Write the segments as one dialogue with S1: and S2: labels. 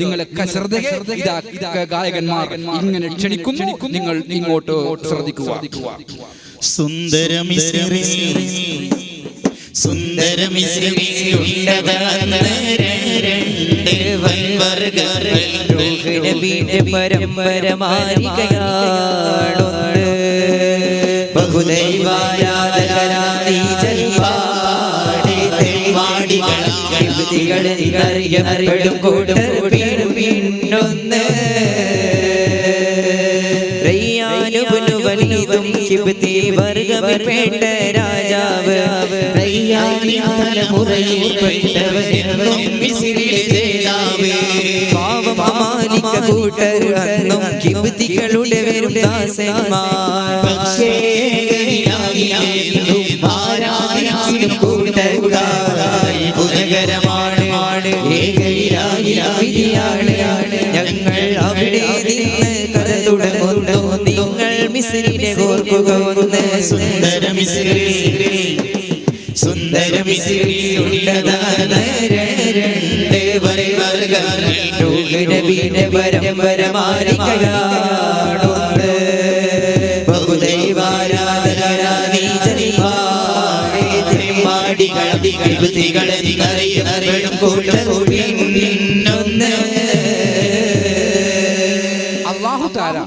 S1: നിങ്ങളൊക്കെ ശ്രദ്ധയെ ഗായകന്മാർ ഇങ്ങനെ ക്ഷണിക്കുന്നു, നിങ്ങൾ ഇങ്ങോട്ട് ശ്രദ്ധിക്കുക.
S2: രാജാവ് കിബുതികളുടെ വെറും ദാസന്മാർ പക്ഷേ ഞങ്ങൾ അവിടെ നിന്ന് കഥ തുടങ്ങുന്നു. നിങ്ങൾ മിസ്രിനെ ഓർക്കുക. സുന്ദര മിസ്രി നബിയുടെ പരമ്പര മാലികയാണുണ്ട്. ബഹുദൈവാരാധകരാണീ
S1: അല്ലാഹു തആല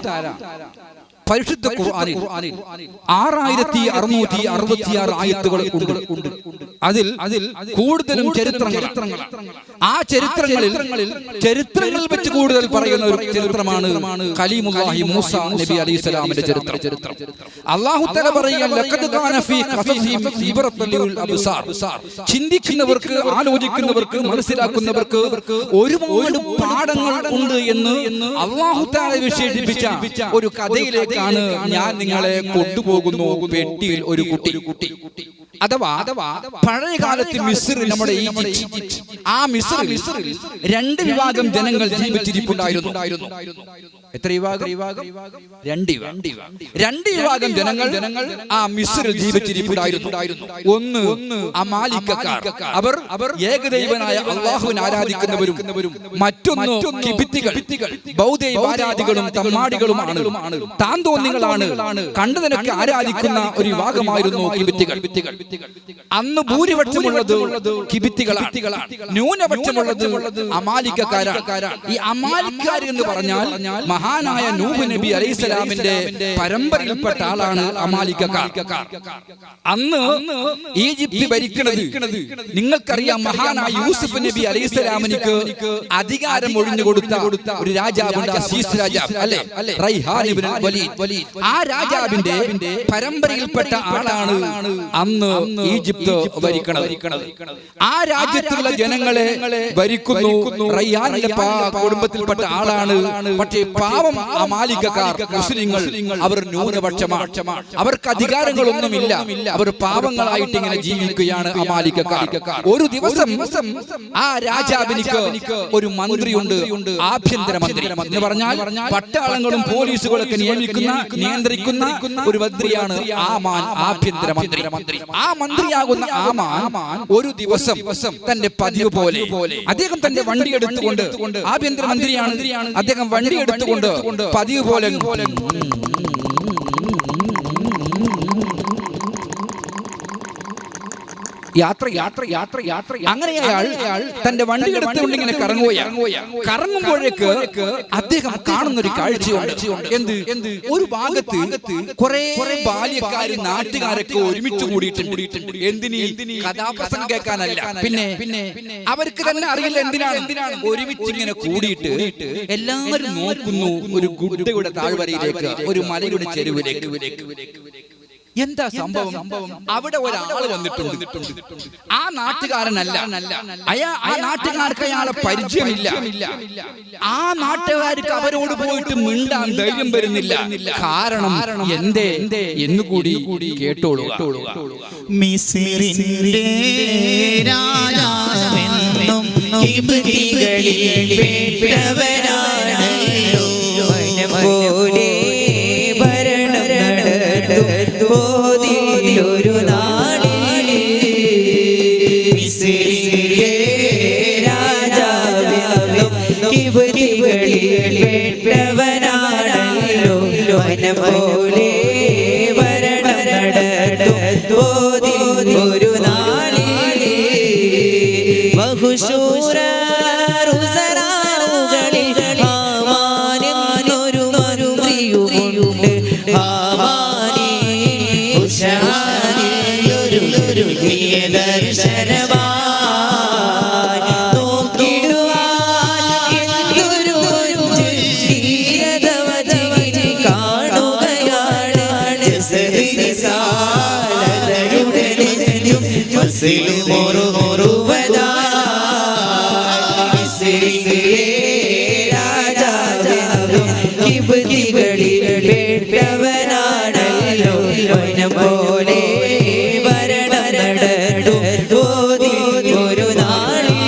S1: പരിശുദ്ധ ഖുർആനിൽ 6666 ആയത്തുകൾ ഉണ്ട്. അതിൽ കൂടുതലും ചരിത്രങ്ങളാണ്. ആ ചരിത്രങ്ങളിൽ വെച്ച് കൂടുതൽ പറയുന്ന ഒരു ചരിത്രമാണ് കലീമുല്ലാഹി മൂസ നബി അലൈഹിസ്സലാമിന്റെ ചരിത്രം. അല്ലാഹു തആല പറയുകയാണ്, ലഖദ് കാന ഫീ ഖസസിഹിം ഇബ്റത്തുൻ ലിൽ അബ്സാർ. ചിന്തിക്കുന്നവർക്ക്, ആലോചിക്കുന്നവർക്ക്, മനസ്സിലാക്കുന്നവർക്ക് ഒരുപാട് പാഠങ്ങൾ ഉണ്ട് എന്ന് അല്ലാഹു തആല വിശേഷിപ്പിച്ച ഒരു കഥയിലേക്ക് ഞാൻ നിങ്ങളെ കൊണ്ടുപോകുന്നു. പെട്ടിയിൽ ഒരു കുട്ടി. അഥവാ പഴയ കാലത്ത് മിസ്രിൽ, നമ്മുടെ ഈജിപ്ത്, ആ മിസ്രിൽ 2 വിഭാഗം ജനങ്ങൾ ജീവിച്ചിരിപ്പുണ്ടായിരുന്നു. എത്ര വിഭാഗം? 2 വിഭാഗം ജനങ്ങൾ ആ മിസ്രിൽ ജീവിച്ചിരിപ്പുണ്ടായിരുന്നു. ഒന്ന് അമാലിക്കക്കാർ, അവർ ഏകദൈവനായ അല്ലാഹുവിനെ ആരാധിക്കുന്നവരും. മറ്റൊന്ന് കിബിത്തികൾ, ബൗദ്ധൈവാരാധികളും തമ്മാടികളുമാണ്, താന്തോന്നികളാണ്, കണ്ടതിനൊക്കെ ആരാധിക്കുന്ന ഒരു വിഭാഗമായിരുന്നു കിബിത്തികൾ. അന്ന് ഭൂരിപക്ഷമുള്ളത് കിബിത്തികളാണ്, ന്യൂനപക്ഷമുള്ളത് അമാലിക്കക്കാരാണ്. ഈ അമാലിക്കാർ എന്ന് പറഞ്ഞാൽ മഹാനായ നൂഹ് നബി അലൈഹിസ്സലാമിന്റെ പരമ്പരയിൽപ്പെട്ട ആളാണ് അമാലിക്കക്കാർ. അന്ന് ഈജിപ്ത് ഭരിക്കുന്നത് നിങ്ങൾക്കറിയാം, മഹാനായ യൂസുഫ് നബി അലൈഹിസ്സലാമിനിക്ക് അധികാരം ഒഴിഞ്ഞു കൊടുത്ത ഒരു രാജാവുണ്ട്, അസീസ് രാജാവ്, അല്ലെ? റൈഹാൻ ഇബ്നുൽ വലീദ്. ആ രാജാവിന്റെ പരമ്പരയിൽപ്പെട്ട ആളാണ് അന്ന് ഈജിപ്ത് ഭരിക്കുന്നത്. ആ രാജ്യത്തുള്ള ജനങ്ങളെ ഭരിക്കുന്നു റയ്യാനിലെ കുടുംബത്തിൽപ്പെട്ട ആളാണ്. പക്ഷേ പാവം അമാലികക്കാർ, മുസ്ലിങ്ങൾ, അവർ ന്യൂനപക്ഷമാണ്. അവർക്ക് അധികാരങ്ങളൊന്നുമില്ല. അവർ പാവങ്ങളായിട്ട് ഇങ്ങനെ ജീവിക്കുകയാണ് അമാലികക്കാർ. ഒരു ദിവസം ആ രാജാവിനിക്ക് ഒരു മന്ത്രിയുണ്ട്, ആഭ്യന്തര മന്ത്രി എന്ന് പറഞ്ഞാൽ പട്ടാളങ്ങളും പോലീസുകളൊക്കെ നിയന്ത്രിക്കുന്ന ഒരു മന്ത്രിയാണ് ആമാൻ, ആഭ്യന്തര മന്ത്രി. ആ മന്ത്രിയാകുന്ന ആമാൻ ഒരു ദിവസം തന്റെ പതിവ് പോലെ അദ്ദേഹം തന്റെ വണ്ടി എടുത്തുകൊണ്ട്, ആഭ്യന്തര മന്ത്രിയാണ് അദ്ദേഹം, വണ്ടി എടുത്തുകൊണ്ട് പതിവ് പോലെ യാത്ര. അങ്ങനെ അയാൾ തന്റെ വണ്ടി എടുത്തുകൊണ്ട് ഇങ്ങനെ കറങ്ങുമ്പോഴേക്ക് അദ്ദേഹം കാണുന്നൊരു കാഴ്ചയുണ്ട്. എന്ത്? ഒരു ഭാഗത്ത് കുറെ ബാല്യക്കാര്, നാട്ടുകാരൊക്കെ ഒരുമിച്ച് കൂടിയിട്ടുണ്ട്. എന്തിനീ? കഥാപ്രസംഗം കേൾക്കാനല്ല, പിന്നെ അവർക്ക് തന്നെ അറിയില്ല എന്തിനാണ് ഒരുമിച്ച് ഇങ്ങനെ കൂടിയിട്ട്. എല്ലാവരും നോക്കുന്നു ഒരു ഗുഡയുടെ താഴ്വരയിലേക്ക്, ഒരു മലയുടെ ചെരുവിലേക്ക്. എന്താ സംഭവം? അവിടെ ഒരാൾ വന്നിട്ടുണ്ട്. ആ നാട്ടുകാരനല്ല, ആ നാട്ടുകാർക്ക് അയാളെ പരിചയമില്ല. ആ നാട്ടുകാർക്ക് അവരോട് പോയിട്ട് മിണ്ടാൻ ധൈര്യം വരുന്നില്ല. കാരണം എന്തേ എന്നുകൂടി കേട്ടോളൂ.
S2: മിസ്രിന്റെ രാജാവെന്നും കിബിതികളിൽ പെട്ടവനാണല്ലോ, പോലെ ഭരണം നടത്തും നാളിൽ. മിസ്രിന്റെ രാജാവെന്നും കിബുതികളിൽ വേണ്ടവനാണല്ലോ വനം പോലെ ഭരണം നടത്തും ഒരു നാളിൽ ബഹുശൂര ഹാമാനെന്നൊരു മറുമറിയുമുണ്ട് ഹാമാനെ ഉഷാരിയൊരു ദർശനമായി നോക്കിടുവാൻ എന്തൊരു ധീരതവതി കാണുകയാണ് സാലതയുടെ നെഞ്ചും മസിലും മുറുമുറുവതാ രാജാവും കിബുതികളിൽ വേണ്ടവനാണല്ലോ വനം പോലെ ഭരണം നടത്തും ഒരു നാളിൽ.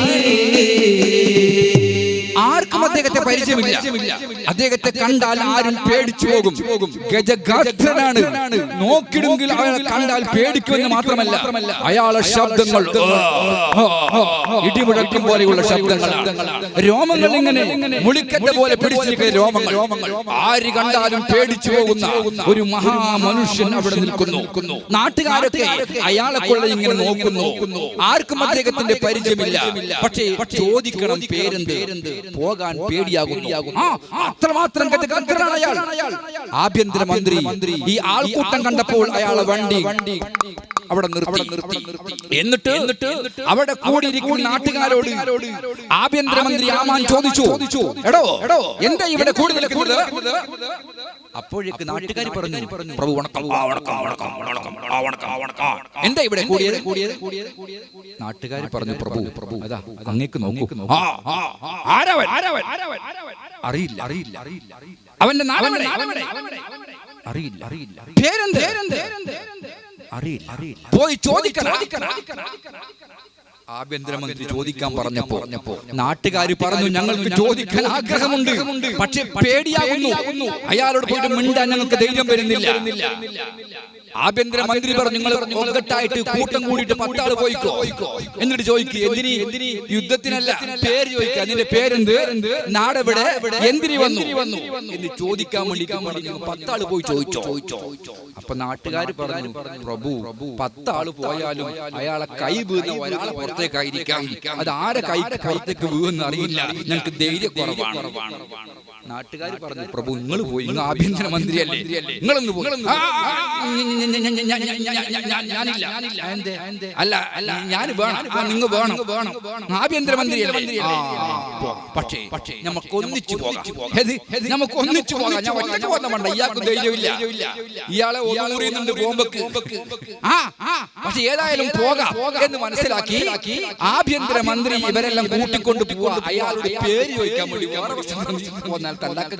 S1: ആർക്കും അദ്ദേഹത്തെ പരിചയമില്ല. അദ്ദേഹത്തെ കണ്ടാൽ ആരും പേടിച്ചു പോകും. ഗജഗാത്രനാണ്. നോക്കിടുമെങ്കിൽ അയാളെ കണ്ടാൽ പേടിക്കുമെന്ന് മാത്രമല്ല, അയാളെ ശബ്ദങ്ങൾ ഇടിമുഴക്കം പോലെയുള്ള ശബ്ദങ്ങളാണ്. രോമങ്ങൾ ഇങ്ങനെ മുളിക്കറ്റ പോലെ പിടിച്ചിരിക്കുന്ന രോമങ്ങൾ. ആര് കണ്ടാലും പേടിച്ചു പോകുന്ന ഒരു മഹാമനുഷ്യൻ അവിടെ നിൽക്കുന്നു. നാട്ടുകാരൊക്കെ അയാളെ കൊള്ള ഇങ്ങനെ നോക്കുന്നു. ആർക്കും അദ്ദേഹത്തിന്റെ പരിചയമില്ല. പക്ഷേ ചോദിക്കണം പേരെന്ത്, പോകാൻ പേടിയാകുന്നു. അത്രമാത്രം ഗജഗാത്രനാണ് അയാൾ. ആഭ്യന്തരമന്ത്രി ഈ ആൾക്കൂട്ടം കണ്ടപ്പോൾ അയാളെ വണ്ടി അവിടെ നിർത്തി. എന്നിട്ട് അവിടെ കൂടിയിരിക്കുന്ന നാട്ടുകാരോട് ആഭ്യന്തരമന്ത്രി ആമാൻ ചോദിച്ചു, എടോ എന്താ ഇവിടെ കൂടി നിൽക്കുന്നത്? അപ്പോഴേക്ക് നാട്ടുകാർ പറഞ്ഞു, പ്രഭു വണക്കം. എന്താ ഇവിടെ കൂടിയത്? നാട്ടുകാർ പറഞ്ഞു, പ്രഭു അതാ അങ്ങേക്ക് നോക്കൂ. അറിയില്ല. അവന്റെ നാമം അറിയില്ല. പേരെന്ത്? അറിയില്ല. പോയി ചോദിക്കണം. ആഭ്യന്തരമന്ത്രി ചോദിക്കാൻ പറഞ്ഞപ്പോ നാട്ടുകാര് പറഞ്ഞു, ഞങ്ങൾക്ക് ചോദിക്കാൻ ആഗ്രഹമുണ്ട്, പക്ഷെ പേടിയാകുന്നു. അയാളോട് പോയിട്ട് മിണ്ടാൻ ഞങ്ങൾക്ക് ധൈര്യം വരുന്നില്ല. ആഭ്യന്തരമന്ത്രി പറഞ്ഞു, നിങ്ങൾ ഒക്കട്ടായിട്ട് കൂട്ടം കൂടിയിട്ട് 10 ആള് പോയിക്കോ. എന്നിട്ട് ചോദിക്കുക, എന്തിന്? യുദ്ധത്തിനല്ല, പേര് ചോദിക്കുക. അതിന്റെ പേരെന്ത്, നാടെവിടെ, എന്തിന് വന്നു എന്ന് ചോദിക്കാൻ വേണ്ടി 10 ആള് പോയി ചോദിച്ചോ. അപ്പൊ നാട്ടുകാര് പറഞ്ഞു, പ്രഭു 10 ആള് പോയാലും അയാളെ കൈ വീഴുന്ന ഒരാളെ പുറത്തേക്കായിരിക്കാം. അത് ആരെ കൈ പുറത്തേക്ക് വീഴുന്ന അറിയില്ല, ഞങ്ങൾക്ക് ധൈര്യക്കുറവാണ്. നാട്ടുകാർ പറഞ്ഞു, പ്രഭു നിങ്ങൾ പോയി, നിങ്ങൾ ആഭ്യന്തരമന്ത്രിയല്ലേ, നിങ്ങളൊന്ന് പോയി. അല്ല ഞാൻ വേണം, നിങ്ങൾ വേണം, ആഭ്യന്തരമന്ത്രിയല്ലേ. പക്ഷേ നമുക്ക് ഒന്നിച്ചു പോകാം. നമുക്ക് ഒന്നിച്ചു പോകാം. ഞാൻ ഒറ്റയ്ക്ക് പോകുന്ന വേണ്ട, ഇയാൾക്ക് ധൈര്യമില്ല. ഇയാളെ ഒന്നുറിയുന്നുണ്ട് ബോംബക്ക്. പക്ഷെ ഏതായാലും പോകാം എന്ന് മനസ്സിലാക്കി ആഭ്യന്തരമന്ത്രി ഇവരെല്ലാം കൂട്ടിക്കൊണ്ട് പോവാ. അയാളുടെ പേര് ചോദിക്കാൻ വേണ്ടി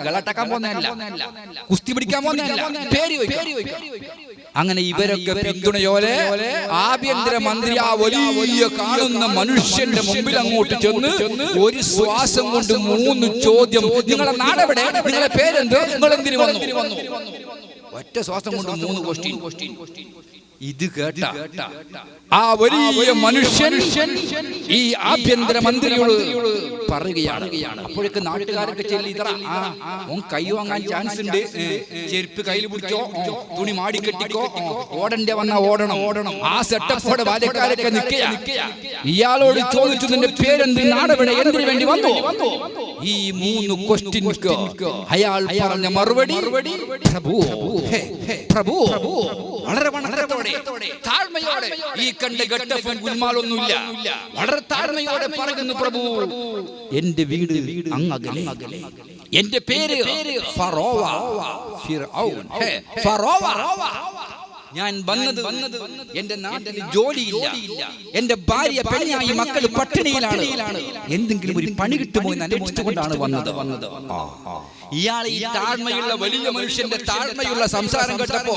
S1: ഗളട്ടാക്കാൻ പോകുന്നതല്ല, കുസ്തി പിടിക്കാൻ പോകുന്നതല്ല, പേര് ചോദിക്കാം. അങ്ങനെ ഇവരൊക്കെ പിന്തുണയോടെ ആഭ്യന്തരമന്ത്രി ആ വലിയ കാണുന്ന മനുഷ്യന്റെ മുമ്പിൽ അങ്ങോട്ട് ചെന്ന് ഒരു ശ്വാസം കൊണ്ട് 3 ചോദ്യം. നിങ്ങളുടെ നാടെവിടെ, നിങ്ങളുടെ പേരെന്ത്, നിങ്ങൾ എന്തിനു വന്നു? ഒറ്റ ശ്വാസം കൊണ്ട് 3 ക്വസ്റ്റ്യൻ. ഇത് കേട്ട ആ വലിയ മനുഷ്യൻ ഈ ആഭ്യന്തരമന്ത്രിയോട് പറയുകയാണ്. അപ്പോഴേക്ക് നാട്ടുകാരൊക്കെ ചെല്ലിത്ര കൈ വാങ്ങാൻ ചാൻസ് ഉണ്ട്, ചെരുപ്പ് കയ്യിൽ പിടിച്ചോ, തുണി മാടി കെട്ടിക്കോ, ഓടണ്ടേ വന്ന ഓടണം. ആ സെറ്റപ്പോടെ ബാല്യക്കാരൊക്കെ നിൽക്കുക. ഇയാളോട് ചോദിച്ചു, നിന്റെ പേരെന്ത്, നാടെവിടെ, എന്തിനു വേണ്ടി വന്നു? ഈ 3 ക്വസ്റ്റ്യൻക്ക് അയാൾ പറഞ്ഞ മറുപടി, പ്രഭു വളരെ വണക്കത്തോടെ താഴ്മയോടെ, ഈ കണ്ട ഘട്ടഫൻ ഗുൽമാലൊന്നുമില്ല, വളരെ താഴ്മയോടെ പറയുന്നു, പ്രഭു എന്റെ വീട് അങ്ങകലെ, എന്റെ പേര് ഫറോവ. ഞാൻ വന്നത് എന്റെ നാട്ടിൽ ജോലിയില്ല, എന്റെ ഭാര്യ പെണ്ണായി മക്കൾ പട്ടിണിയിലാണ്, എന്തെങ്കിലും ഒരു പണി കിട്ടുമോ എന്ന് അന്വേഷിച്ചുകൊണ്ടാണ് വന്നത്. ഇയാൾ ഈ താഴ്മയുള്ള വലിയ മനുഷ്യന്റെ താഴ്മയുള്ള സംസാരം കേട്ടപ്പോ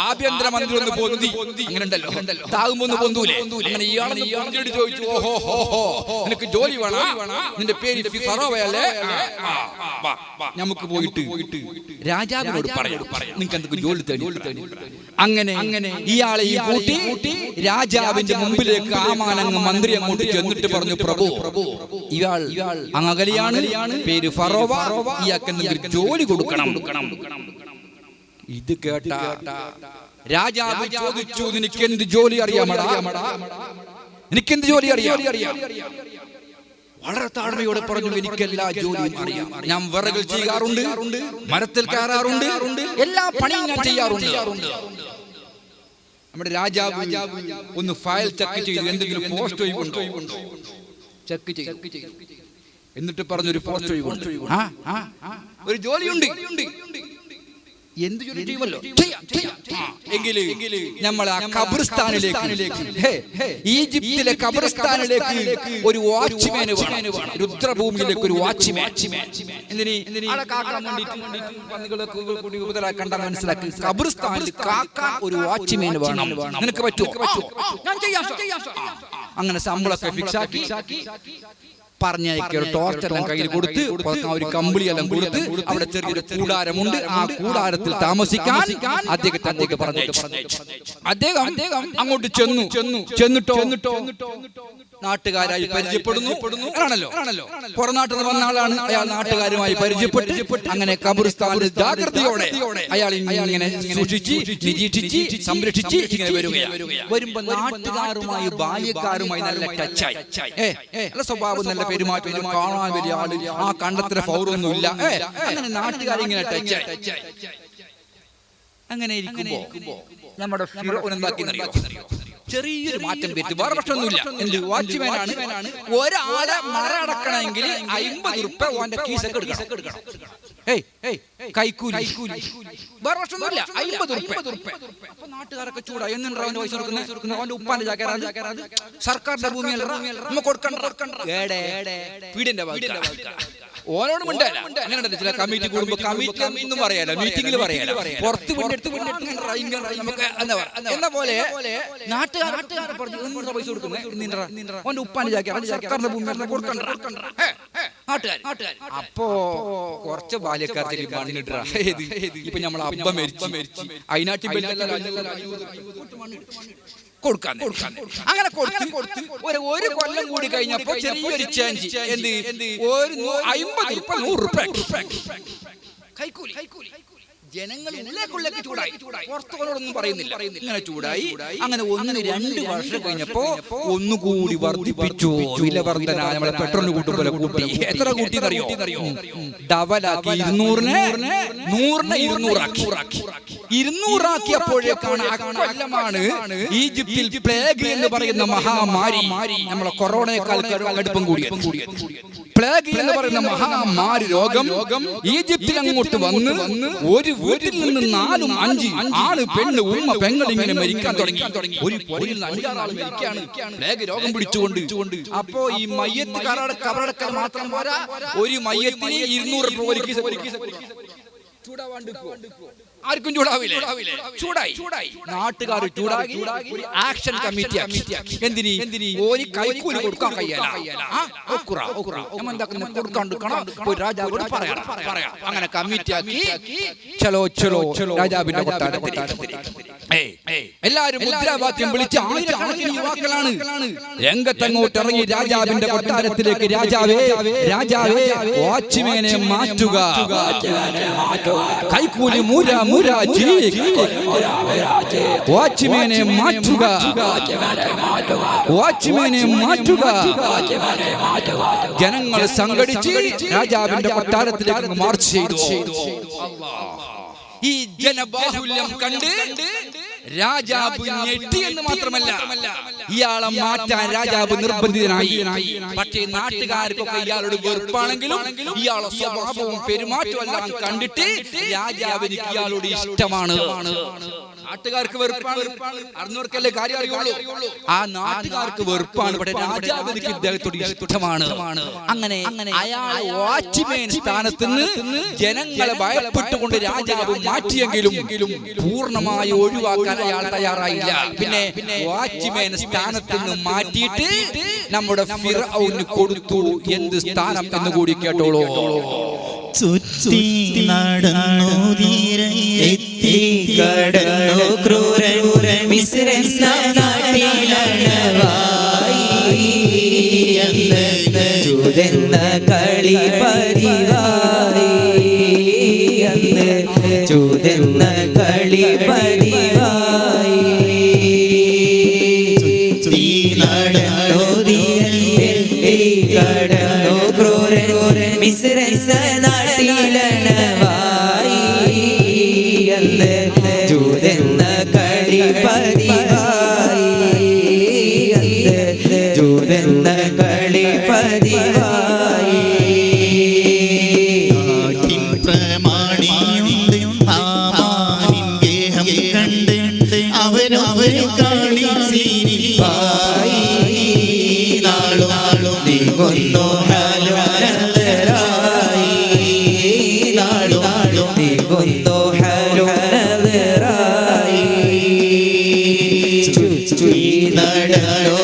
S1: ആഭ്യന്തരമന്ത്രി ഒന്ന് പൊന്തി. അങ്ങനെ ഉണ്ടല്ലോ, താകുമ്പോ ഒന്ന് പൊന്തൂലേ. അങ്ങനെ ഇയാളെ ചോദിച്ചു, ഓഹോ നിനക്ക് ജോലി വേണം, നിന്റെ പേര് ഫറോവയല്ലേ, നമുക്ക് പോയിട്ട് രാജാവിനോട് പറയാം, നിങ്ങൾക്ക് എന്തൊക്കെ ജോലി തേടി. അങ്ങനെ ഇയാളെ ഈ കൂട്ടി രാജാവിന്റെ മുമ്പിലേക്ക് ആമാനങ്ങ് മന്ത്രി അങ്ങോട്ട് ചെന്നിട്ട് പറഞ്ഞു, പ്രഭു ഇയാൾ അങ്ങകലിയാണ്, പേര് ഫറോവ, ഇയാൾക്ക് ജോലി കൊടുക്കണം. ഇത് കേട്ട രാജാവ് ചോദിച്ചു, നിനക്ക് എന്ത് ജോലി അറിയാമടാ? എനിക്കെന്ത് ജോലി അറിയാം? വളരെ താഴ്മയോടെ പറഞ്ഞു, എനിക്കെല്ലാ ജോലിയും അറിയാം. ഞാൻ വിറകൾ ചെയ്യാറുണ്ട്, മരത്തിൽ കയറാറുണ്ട്, എല്ലാ പണിയും ഞാൻ ചെയ്യാറുണ്ട്. നമ്മുടെ രാജാവ് ഒന്ന് ഫയൽ ചെക്ക് ചെയ്തു, എന്തെങ്കിലും പോസ്റ്റ് ഒഴിവുണ്ടോ ചെക്ക് ചെയ്തു. എന്നിട്ട് പറഞ്ഞൊരു പോസ്റ്റ് ഒഴിവുണ്ട്, ഒരു ജോലിയുണ്ട്. എന്ത് ജോലി ചെയ്യുമല്ലോ എങ്കില് നമ്മൾ ആ ഖബർസ്ഥാനിലേക്ക്, ഈജിപ്തിലെ ഖബർസ്ഥാനിലേക്ക് ഒരു വാച്ച്മാന് വേണം. രുദ്രഭൂമിയിലേക്ക് ഒരു വാച്ച്മാൻ. കണ്ടാൽ മനസ്സിലാക്കി, ഖബർസ്ഥാനിൽ കാക്കാൻ ഒരു വാച്ച്മാൻ വേണം. നിനക്ക് പറ്റുമോ? ഞാൻ ചെയ്യാം. അങ്ങനെ ശമ്പളമൊക്കെ ഫിക്സ് ആക്കി പറഞ്ഞയക്കൊരു ടോർച്ചെല്ലാം കയ്യിൽ കൊടുത്ത്, ഒരു കമ്പിളിയെല്ലാം കൊടുത്ത്, അവിടെ ചെറിയൊരു കൂടാരമുണ്ട്, ആ കൂടാരത്തിൽ താമസിക്കാൻ അദ്ദേഹത്തെ പറഞ്ഞു. അദ്ദേഹം അങ്ങോട്ട് ചെന്നിട്ടോ നാട്ടുകാരായി പരിചയപ്പെടുന്നു. ആണല്ലോ പുറനാട്ടിൽ നിന്ന് വന്ന ആളാണ് അയാൾ. നാട്ടുകാരുമായി പരിചയപ്പെട്ട് അങ്ങനെ ഖബർസ്ഥാനിൽ ജാഗ്രതയോടെ അയാൾ ഇങ്ങനെ സൂക്ഷിച്ച് നിരീക്ഷിച്ച് സംരക്ഷിച്ച് ഇങ്ങനെ വരുമ്പോ നാട്ടുകാരുമായി ബാല്യക്കാരുമായി നല്ല ടച്ചായി. നല്ല സ്വഭാവം, നല്ല പെരുമാറ്റം, കാണാൻ വലിയ ആള്, ആ കണ്ടത്ര ഫൗറൊന്നുമില്ല. അങ്ങനെ നാട്ടുകാരിങ്ങനെ ടച്ചായി. അങ്ങനെ ഇരിക്കുമ്പോ നമ്മുടെ ഫിറഔൻ എന്താക്കിയെന്നറിയോ? ചെറിയൊരു മാറ്റം പറ്റി, വേറെ പ്രശ്നമൊന്നുമില്ല. എന്ത് വാച്ച്മാനാണ്, ഒരാളെ മറടക്കണമെങ്കിൽ 50 റുപ്യ ഓന്റെ കീസൊക്കെ എടുക്കണം. കൈക്കൂലി, വേറെ പ്രശ്നമൊന്നുമില്ല, 50 റുപ്യ. അപ്പൊ നാട്ടുകാരൊക്കെ ചൂടായി. എന്നിട്ട് അവന്റെ പൈസ കൊടുക്കുന്നത് അവന്റെ ഉപ്പാന്റെ ജാക്കരാത്, സർക്കാരിന്റെ ഭൂമിയല്ല, കൊടുക്കണ്ട. വീടിന്റെ ഓനോട് മിണ്ടല്ല. അങ്ങനെ ചില കമ്മിറ്റി കൂടുമ്പോ കമ്മിറ്റി ഒന്നും പറയാലോ, മീറ്റിംഗിൽ പറയാലോ, പുറത്ത് എന്ന പോലെ നാട്ടുകാരെ പറഞ്ഞു പൈസ കൊടുക്കുന്നത് ഓന്റെ ഉപ്പാന്റെ ജാക്കര, സർക്കാരിന്റെ ഭൂമി കൊടുക്കണ്ട നാട്ടുകാർ. അപ്പോ കുറച്ച് ബാല്യക്കാർക്ക് മണ്ണിട്ടാ. ഇപ്പൊ നമ്മളെ അബ്ബ മരിച്ചു, അതിനാട്ടി കൊടുക്കാൻ അങ്ങനെ കൊടുത്ത് ഒരു കൊല്ലം കൂടി കഴിഞ്ഞപ്പോ ചെറിയൊരു ചേഞ്ച്. എന്ത്? ഒരു 50 റുപ്യ 100 റുപ്യ കൈക്കൂലി. ജനങ്ങൾ ഉള്ളിലേക്ക് ചൂടായി, പുറത്തോടൊന്നും പറയുന്നില്ല. ഇങ്ങനെ ചൂടായി. അങ്ങനെ 1-2 വർഷം കഴിഞ്ഞപ്പോ ഒന്നുകൂടി വർദ്ധിപ്പിച്ചു. വില വർധന നമ്മളെ പെട്രോളിന് കൂട്ടും പോലെ കൂട്ടി. എത്ര കൂട്ടിയെന്നറിയോ? ഡബലാക്കി. 100-നെ 200 ആക്കിയപ്പോഴേക്കാണ് അക്കൊല്ലമാണ് ഈജിപ്തിൽ പ്ലേഗ് എന്ന് പറയുന്ന മഹാമാരി, നമ്മളെ കൊറോണയേക്കാൾ കടുപ്പം കൂടിയത്. പ്ലേഗ് എന്ന് പറയുന്ന മഹാമാരി രോഗം ഈജിപ്തിൽ അങ്ങോട്ട് വന്ന് ഒരു വീട്ടിൽ നിന്ന് 4-5 ആണ്, പെണ്ണ്, ഉമ്മ, പെങ്ങൾ ഇങ്ങനെ മരിക്കാൻ തുടങ്ങി. ഒരു പൊടിയിൽ 5-6 ആൾ മരിക്കാണ് പ്ലേഗ് രോഗം പിടിച്ചുകൊണ്ട്. അപ്പോ ഈ മയ്യത്ത് കബറടക്കൽ മാത്രം പോരാ, ഒരു മയ്യത്തിന് 200 രൂപ. ആർക്കും ചൂടാവില്ലേ? ചൂടായി. നാട്ടുകാർ ചൂടായി. ഒരു ആക്ഷൻ കമ്മിറ്റി ആക്കി. എന്തിന്? ഒരു കൈക്കൂലി കൊടുക്കാൻ കഴിയാല. രാജാവോട് പറയാം. അങ്ങനെ കമ്മിറ്റി ആക്കി. ചലോ രാജാവിന്റെ കൊട്ടാരത്തിൽ എല്ലാരും മുദ്രാവാക്യം വിളിച്ച് ആയിരക്കണക്കിന് യുവാക്കളാണ് രംഗത്തങ്ങോട്ട് ഇറങ്ങി. രാജാവിന്റെ കൊട്ടാരത്തിലേക്ക് രാജാവേ വാച്ച്മാനെ മാറ്റുക, കൈക്കൂലി മുരാജി, വാച്ച്മാനെ മാറ്റുക, വാച്ച്മാനെ മാറ്റുക. ജനങ്ങൾ സംഘടിച്ച് രാജാവിന്റെ കൊട്ടാരത്തിലേക്ക് മാർച്ച് ചെയ്തു. ഈ ജനബാഹുല്യം കണ്ട് രാജാവ് ഞെട്ടി എന്ന് മാത്രമല്ല, ഇയാളെ മാറ്റാൻ രാജാവ് നിർബന്ധിതനായി. പക്ഷേ നാട്ടുകാർക്കൊക്കെ ഇയാളോട് വെറുപ്പാണെങ്കിലും ഇയാളെ സ്വഭാവവും പെരുമാറ്റവും എല്ലാം കണ്ടിട്ട് രാജാവിന് ഇയാളോട് ഇഷ്ടമാണ്. നാട്ടുകാർക്ക് വെറുപ്പാണ്, അറിഞ്ഞവർക്കല്ലേ കാര്യം അറിയുള്ളൂ. ആ നാട്ടുകാർക്ക് വെറുപ്പാണ്, പക്ഷേ രാജാവിന് ഇദ്ദേഹത്തോട് ഇഷ്ടമാണ്. അങ്ങനെ അയാൾ വാച്ച്മാൻ സ്ഥാനത്ത് നിന്ന് ജനങ്ങളെ ഭയപ്പെട്ടുകൊണ്ട് രാജാവ് മാറ്റിയെങ്കിലും പൂർണ്ണമായി ഒഴിവാക്കാൻ അയാൾ തയ്യാറായില്ല. പിന്നെ വാച്ച്മാൻ സ്ഥാനത്ത് നിന്ന് മാറ്റിയിട്ട് നമ്മുടെ ഫിർഔന് കൊടുത്തു. എന്ത് സ്ഥാനം എന്ന് കൂടി കേട്ടോളൂ.
S2: ചുറ്റി നടന്നു എത്തി കടന്നു ക്രൂരൻ മിസ്ർ എന്ന നാട്ടിലണവായി അന്ന് ചൂതെന്ന കളി പതിവായി അന്ന് ചൂതെന്ന കളി പതിവായി കടന്നോ ക്രൂരൻ മിസ്ർ എന്ന നാട്ടിലണവായി അന്ന് ചൂതെന്ന കളി പതിവായി അന്ന് ചൂതെന്ന കളി പതിവായി
S3: പ്രമാണിയുണ്ട് ആമാനിൻ ഗേഹം കണ്ട് അവനവന് കാണിച്ചിരിപ്പായി നാളും
S2: നീങ്ങുന്നു ഹലുനദറായി നാളും നീങ്ങുന്നു ഹലുനദറായി നടന്നോ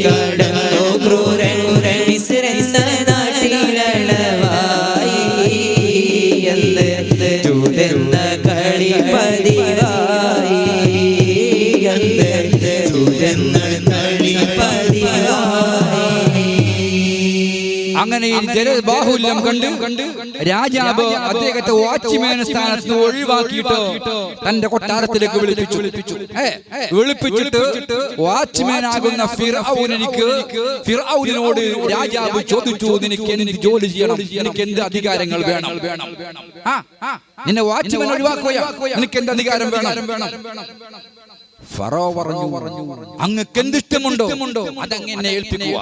S2: കടന്നോ ക്രൂരൻ മിസ്ർ എന്ന നാട്ടിലണവായി അന്ന് ചൂടെന്ന കളി പതിവായി അന്ന് ചൂടെന്ന കളി പതിവായി
S1: അങ്ങനെ ഈ ജലബാഹുല്യം കണ്ട് രാജാവ് അദ്ദേഹത്തെ വാച്ച്മാൻ സ്ഥാനത്ത് നിന്ന് ഒഴിവാക്കിയിട്ട് തന്റെ കൊട്ടാരത്തിലേക്ക് വിളിപ്പിച്ചിട്ട് വാച്ച്മാൻ ആകുന്ന ഫിർഔനിനോട് രാജാവ് ചോദിച്ചു, നിനക്ക് എന്ത് ജോലി ചെയ്യണം, എനിക്ക് എന്ത് അധികാരങ്ങൾ വേണം? നിന്നെ വാച്ച്മാൻ ഒഴിവാക്കുകയാ, നിനക്ക് എന്ത് അധികാരം വേണം? ഫറോ പറഞ്ഞു, അങ്ങക്ക് എന്തിഷ്ടമുണ്ടോ അതങ്ങനെ ഏൽപ്പിക്കുക,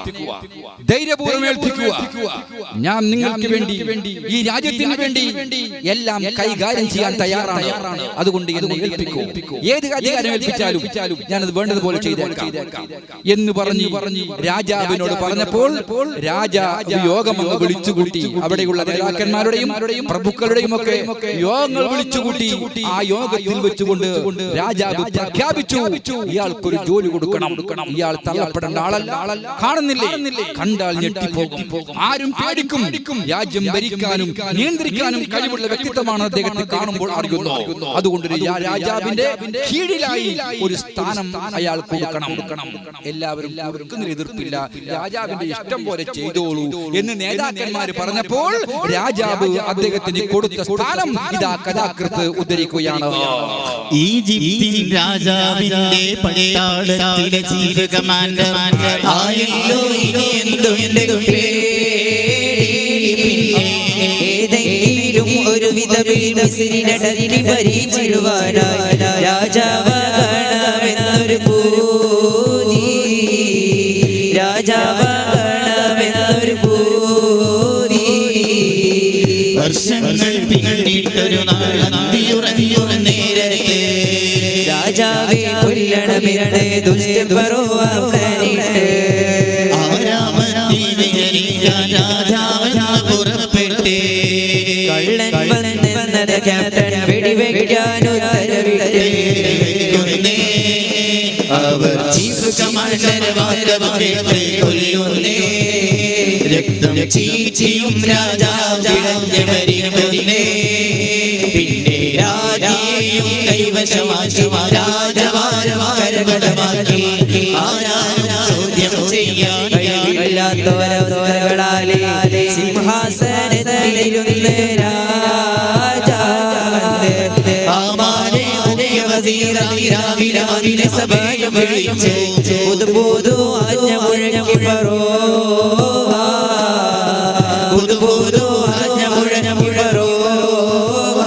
S1: ധൈര്യപൂർവ്വം ഏൽപ്പിക്കുക. ഞാൻ നിങ്ങൾക്ക് വേണ്ടി, ഈ രാജ്യത്തിന് വേണ്ടി എല്ലാം കൈകാര്യം ചെയ്യാൻ തയ്യാറാണ്. അതുകൊണ്ട് എന്നെ ഏൽപ്പിക്കൂ. ഏത് അധികാരം ഏൽപ്പിച്ചാലും ഞാനത് വേണ്ടതുപോലെ ചെയ്തേക്കാം എന്ന് പറഞ്ഞു രാജാവിനോട് പറഞ്ഞപ്പോൾ രാജാവ് യോഗം അങ്ങ് വിളിച്ചുകൂട്ടി. അവിടെയുള്ള നേതാക്കന്മാരുടെയും പ്രഭുക്കളുടെയും ഒക്കെ യോഗങ്ങൾ വിളിച്ചുകൂട്ടി. ആ യോഗത്തിൽ വെച്ചുകൊണ്ട് രാജാവ് പ്രഖ്യാപിച്ചു, ഇയാൾക്കൊരു ജോലി കൊടുക്കണം. ഇയാൾ തള്ളപ്പെടേണ്ട ആളല്ല. കാണുന്നില്ലേ, കണ്ടാൽ ഞെട്ടിപ്പോകും. ആരും പേടിക്കും. രാജ്യം ഭരിക്കാനും നിയന്ത്രിക്കാനും കഴിവുള്ള വ്യക്തിത്വമാണ് അദ്ദേഹത്തെ കാണുമ്പോൾ അറിയുന്നു. അതുകൊണ്ട് രാജാവിന്റെ കീഴിലായി ഒരു സ്ഥാനം അയാൾ കൊടുക്കണം. എല്ലാവരും എതിർപ്പില്ല, രാജാവിന്റെ ഇഷ്ടം പോലെ ചെയ്തോളൂ എന്ന് നേതാക്കന്മാർ പറഞ്ഞപ്പോൾ രാജാവ് അദ്ദേഹത്തിന് കൊടുത്ത സ്ഥാനം ഇതാ കഥാകൃത്ത് ഉദ്ധരിക്കുകയാണ്.
S3: ഈജിപ്തിൻ രാജാവിന്റെ പട്ടാളത്തിലെ ചീഫ് കമാൻഡർ ആയല്ലോ ഇനി എന്തും
S2: ഏതെങ്കിലും ഒരു മിസ്രിനടലിന് ഭരിച്ചിടുവാനായി രാജാവാകണമെന്നൊരു പൂതി, രാജാവാകണമെന്നൊരു പൂതി.
S3: വർഷങ്ങൾ പിന്നിട്ടൊരു നാളന്തിയുറങ്ങിയൊരു നേരത്തെ
S2: രാജാവേ കൊല്ലണമെന്ന് ദുഷ്ടഫറോവനിട്ട്
S3: ആരാമത്തിൽ വിഹരിക്കാൻ രാജാവെന്ന് പുറപ്പെട്ടേ.
S2: കള്ളൻ വന്നെന്നത് ക്യാപ്റ്റൻ വെടിവെക്കാൻ ഉത്തരവിട്ടേ.
S3: അവർ ചീഫ് കമാൻഡർ വാരവകേട്ട് കൊല്ലുന്നേ. രക്തം ചീച്ചിയും രാജാവ് മരിക്കുന്നേ. പിന്നെ രാജാവിയും കൈവശമാക്കി രാജവാരമാരകടമാക്കി ചോദ്യം ചെയ്യാൻ
S2: കഴിവില്ലാത്തവരവസ്ഥകളാലെ സിംഹാസനത്തിലിരുന്ന് രാജാവേ
S3: ആമാനെ മുഖ്യ വസീറിനെ സഭയെ വിളിച്ച്
S2: പുതുപുതു ആജ്ഞ മുഴങ്ങി ഫറോവ, പുതുപുതു ആജ്ഞ മുഴങ്ങി ഫറോവ.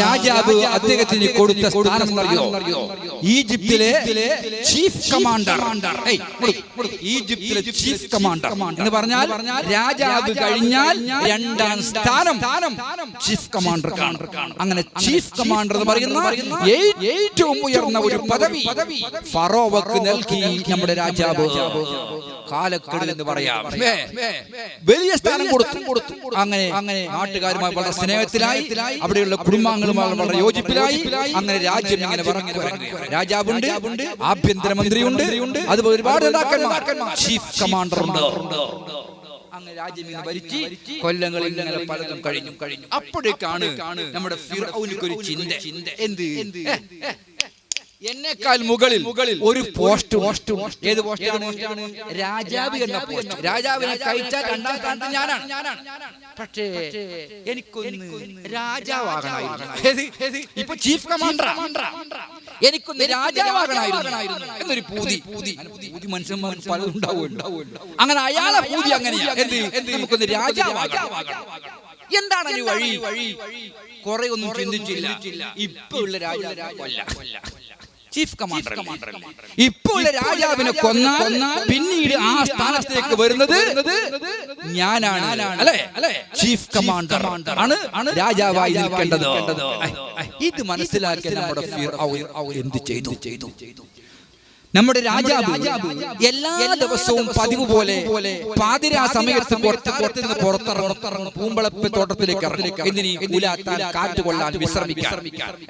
S1: രാജാവ് അദ്ദേഹത്തിന് കൊടുത്ത സ്ഥാനം അറിയോ? ഈജിപ്തിലെ ചീഫ് കമാൻഡർ. ഈജിപ്തിലെ ചീഫ് കമാൻഡർ എന്ന് പറഞ്ഞാൽ രാജാവ് കഴിഞ്ഞാൽ രണ്ടാം സ്ഥാനം ചീഫ് കമാൻഡർ. അങ്ങനെ ചീഫ് കമാൻഡർ എന്ന് പറയുന്ന ഏറ്റവും ഉയർന്ന ഒരു പദവി ഫറോവക്ക് നൽകി നമ്മുടെ രാജാവ്. കാലക്കടൽ എന്ന് പറയാം, വലിയ സ്ഥാനം കൊടുത്തു. അങ്ങനെ നാട്ടുകാരുമായി വളരെ സ്നേഹത്തിലായി, അവിടെയുള്ള കുടുംബാംഗങ്ങളുമായി വളരെ യോജിപ്പിലായി. അങ്ങനെ രാജ്യം ഇങ്ങനെ രാജാവുണ്ട്, ആഭ്യന്തരമന്ത്രിയുണ്ട്, അതുപോലെ ഒരുപാട് നേതാക്കന്മാർ, ചീഫ് കമാൻഡർ ഉണ്ട്. അങ്ങനെ രാജ്യം ഇങ്ങനെ ഭരിച്ച് കൊല്ലങ്ങളിൽ ഇങ്ങനെ പലതും കഴിഞ്ഞു. അപ്പോഴേക്കാണ് നമ്മുടെ ഫിർഔനിക്ക് ഒരു ചിന്ത. എന്ത്? എന്നേക്കാൾ മുകളിൽ ഒരു പോസ്റ്റ്. ഏത് പോസ്റ്റാണ്? രാജാവ് എന്ന പോസ്റ്റ്. രാജാവിനെ കഴിച്ചാൽ രണ്ടാം സ്ഥാനത്ത് ഞാനാണ്. പക്ഷേ എനിക്കൊന്ന് രാജാവാകണമായിരുന്നു. ഇപ്പൊ ചീഫ് കമാൻഡർ. എനിക്കൊന്ന് രാജാവാകണമായിരുന്നു എന്നൊരു പൂതി മനുഷ്യന്മാർ പലതും ഉണ്ടാവുമല്ലോ. അങ്ങനെ അയാളെ പൂതി അങ്ങനെയാ. നമുക്കൊന്ന് രാജാവാകണം. എന്താണ് ഈ വഴി? കുറെ ഒന്നും ചിന്തിച്ചില്ല. ഇപ്പൊ ഉള്ള രാജാവല്ല, ചീഫ് കമാൻഡർ. ഇപ്പോൾ രാജാവിനെ കൊന്നാൽ പിന്നീട് ആ സ്ഥാനത്തേക്ക് വരുന്നത് ഞാനാണ്, അല്ലെ? ചീഫ് കമാൻഡർ ആണ് രാജാവായി നിൽക്കേണ്ടത്. ഇത് മനസ്സിലാക്കിയ നമ്മുടെ ഫിർഔൻ എന്ത് ചെയ്തു? നമ്മുടെ രാജാവ് എല്ലാ ദിവസവും പതിവ് പോലെ പാതിരാ സമയത്ത് പുറത്തിറങ്ങും. പൂമ്പളപ്പ് തോട്ടത്തിലേക്ക് ഇറങ്ങും. എന്തിനീ? ഉലാത്താൻ, കാറ്റ് കൊള്ളാൻ, വിശ്രമിക്കാൻ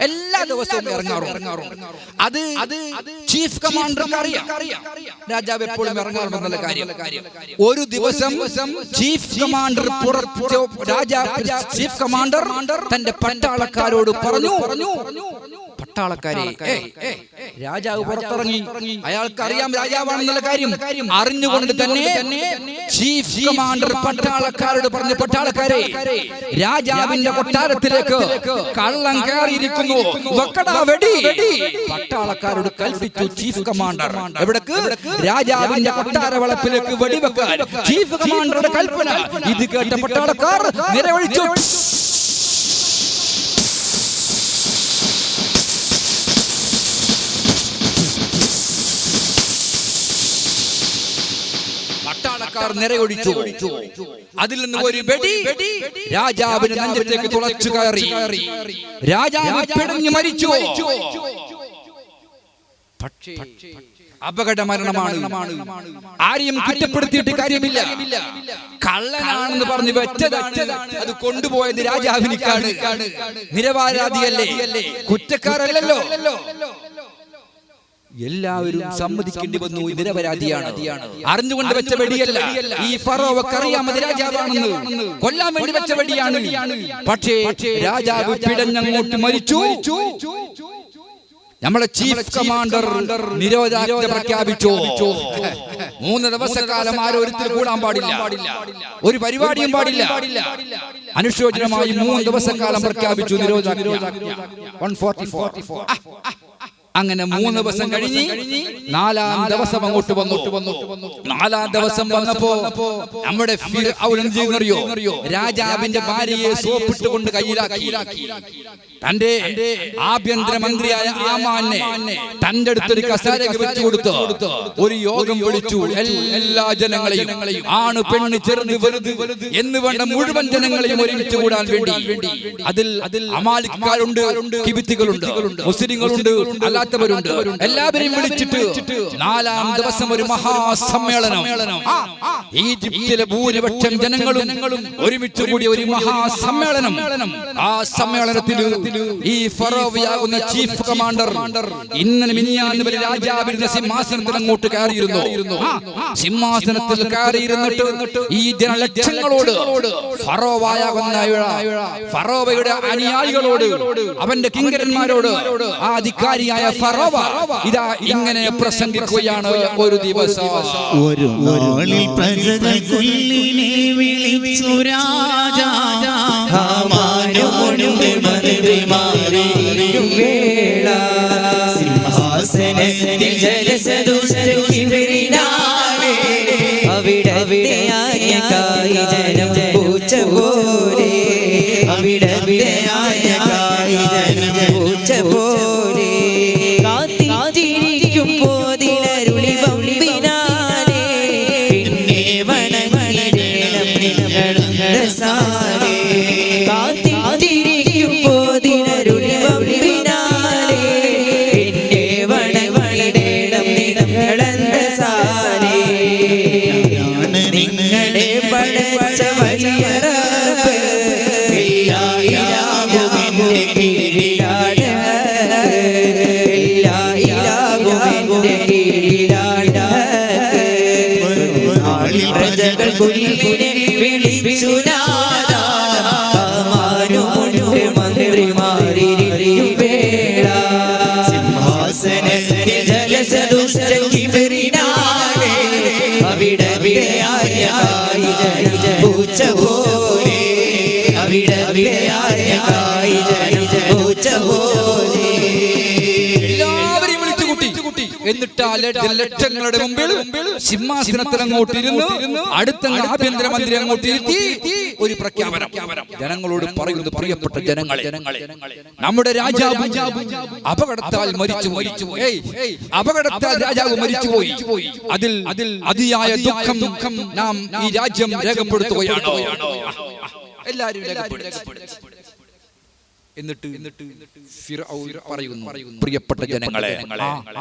S1: എല്ലാ ദിവസവും ഇറങ്ങാറുണ്ട്. അത് ചീഫ് കമാൻഡർക്ക് അറിയാം. രാജാവ് എപ്പോഴും ഇറങ്ങാറുണ്ടെന്നുള്ള കാര്യം. ഒരു ദിവസം ചീഫ് കമാൻഡർ ചീഫ് കമാൻഡർ തന്റെ പട്ടാളക്കാരോട് പറഞ്ഞു, പട്ടാളക്കാരെ, രാജാവ് പുറത്തിറങ്ങി. അയാൾക്കറിയാം രാജാവാണെന്നുള്ള കാര്യം. അറിഞ്ഞുകൊണ്ട് തന്നെ ചീഫ് കമാൻഡർ പട്ടാളക്കാരോട് പറഞ്ഞു, പട്ടാളക്കാരെ, രാജാവിന്റെ കൊട്ടാരത്തിലേക്ക് കള്ളം കയറിയിരിക്കുന്നു, വെക്കടാ വെടി. പട്ടാളക്കാരോട് കൽപ്പിച്ചു ചീഫ് കമാൻഡർ. എവിടേക്ക്? രാജാവിന്റെ കൊട്ടാര വളപ്പിലേക്ക് വെടിവെക്കാൻ ചീഫ് കമാൻഡറുടെ കൽപ്പന. ഇത് കേട്ട പട്ടാളക്കാർ നിലവിളിച്ചു. പട്ടാളക്കാർ നിറയൊഴിച്ചു. അതിൽ നിന്ന് ഒരു വെടി രാജാവിന് നെഞ്ചത്തേക്ക് തുളച്ചു കയറി. രാജാവ് പിടഞ്ഞു മരിച്ചു. പക്ഷേ അപകട മരണമാണ്. ആരെയും കുറ്റപ്പെടുത്തിയിട്ട് കാര്യമില്ല. കള്ളനാണെന്ന് പറഞ്ഞ് വെച്ചതാണ്. അത് കൊണ്ടുപോയത് രാജാവിനിക്കാണ്. നിരപരാധിയല്ലേ, കുറ്റക്കാരല്ലല്ലോ. എല്ലാവരും സമ്മതിക്കേണ്ടി വന്നു, നിരപരാധിയാണ്. അറിഞ്ഞുകൊണ്ട് വെച്ച വെടിയല്ല. ഈ ഫറോവക്ക് അറിയാമത് രാജാവാണെന്ന്. കൊല്ലാൻ വേണ്ടി വെച്ച വെടിയാണ്. പക്ഷേ രാജാവ് പിടഞ്ഞങ്ങോട്ട് മരിച്ചു. നമ്മളെ ചീഫ് കമാൻഡർ നിരോധനാജ്ഞ പ്രഖ്യാപിച്ചു. 3 ദിവസക്കാലം ആരോരുത്തർ കൂടാൻ പാടില്ല, ഒരു പരിപാടിയും പാടില്ല. അനുശോചനമായി 3 ദിവസക്കാലം പ്രഖ്യാപിച്ചു നിരോധനാജ്ഞ. 144. അങ്ങനെ 3 ദിവസം കഴിഞ്ഞ് 4-ാം ദിവസം അങ്ങോട്ട് വന്നു. 4-ാം ദിവസം വന്നപ്പോ നമ്മുടെ ഫിർഔൻ എന്ത് ചെയ്യുന്നറിയോ? രാജാവിന്റെ ഭാര്യയെ സോപ്പിട്ടുകൊണ്ട് കയ്യിലാക്കി. തന്റെ ആഭ്യന്തരമന്ത്രിയായ ആമാനെ തന്റെ അടുത്തൊരു കസേരയ്ക്ക് വെച്ചു കൊടുത്തു. ഒരു യോഗം വിളിച്ചു. എല്ലാ ജനങ്ങളെയും, ആണ് പെണ്ണ്, ചെറുത് വലുത് എന്ന് വേണ്ട മുഴുവൻ ജനങ്ങളെയും ഒരുമിച്ച് കൂടാൻ വേണ്ടി. അതിൽ അമാലിക്കാരുണ്ട്, കിബിത്തികളുണ്ട്, മുസ്ലിങ്ങളുണ്ട്, അല്ലാത്തവരുണ്ട്. എല്ലാവരെയും വിളിച്ചിട്ട് 4-ാം ദിവസം ഒരു മഹാസമ്മേളനം. ഈജിപ്തിലെ ഭൂരിപക്ഷം ജനങ്ങളും ഒരുമിച്ച് കൂടിയ ഒരു മഹാസമ്മേളനം. ആ സമ്മേളനത്തിൽ ഈ ഫറോവയാകുന്ന ചീഫ് കമാൻഡർ ഇന്നലെ മിനിഞ്ഞാന്ന് വരെ രാജാവിന്റെ സിംഹാസനത്തിൽ അങ്ങോട്ട് കയറിയിരുന്നു. സിംഹാസനത്തിൽ കയറിയിരുന്നിട്ട് ഈ ജനലക്ഷങ്ങളോട്, ഫറോവയുടെ അനുയായികളോട്, അവന്റെ കിങ്കരന്മാരോട്, ആ അധികാരിയായ ഫറോവ ഇതാ ഇങ്ങനെ പ്രസംഗിക്കുകയാണ്. ഒരു ദിവസം
S3: ഒരു നാളിൽ പ്രജകൾക്കുള്ളിനെ വിളിച്ചു രാജാ, സിംഹാസനത്തിൽ ജലസദുഷ്ടരിനാലേ
S2: അവിടെ ആജ്ഞക്കായി ജനം പൂച്ച പോലെ, അവിടെ ആജ്ഞക്കായി ജനം പൂച്ച പോലെ കാത്തിരിക്കും പോതിലരുളി വമ്പിനാലേ പിന്നെ വണങ്ങിടണം നിങ്ങളെ കാത്തിരിക്കും പോതിലരുളി വമ്പിനാലേ പിന്നെ വണങ്ങിടണം നിങ്ങളെ സാരേ. നിങ്ങളെ പടച്ച വലിയ റബ്ബ് എല്ലായിലാകുമെന്റെ കീഴിലാണ്, എല്ലായിലാകുമെന്റെ കീഴിലാണ്. പ്രജകൾ കുഞ്ഞിനെ പോലെ അവിടെ ആയി പൂച്ച പോലെ
S1: എല്ലാവരെയും വിളിച്ചു കൂട്ടി. എന്നിട്ട് ആ ലക്ഷങ്ങളുടെ മുമ്പിൽ സിംഹാസനത്തിൽ അങ്ങോട്ട് ഇരുന്ന് അടുത്തങ്ങ് ആഭ്യന്തരമന്ത്രി അങ്ങോട്ട് ഇരുത്തി ഒരു പ്രഖ്യാപനം ജനങ്ങളോട് പറയുന്നു. പ്രിയപ്പെട്ട ജനങ്ങളെ, നമ്മുടെ രാജാവ് അപകടത്താൽ മരിച്ചുപോയി. അപകടത്താൽ രാജാവ് മരിച്ചുപോയി. അതിൽ അതിയായ ദുഃഖം നാം ഈ രാജ്യം രേഖപ്പെടുത്തുകയാണ്. എല്ലാവരും രേഖപ്പെടുത്തി. എന്നിട്ട് ഫിർഔൻ പറയുന്നു, പ്രിയപ്പെട്ട ജനങ്ങളെ,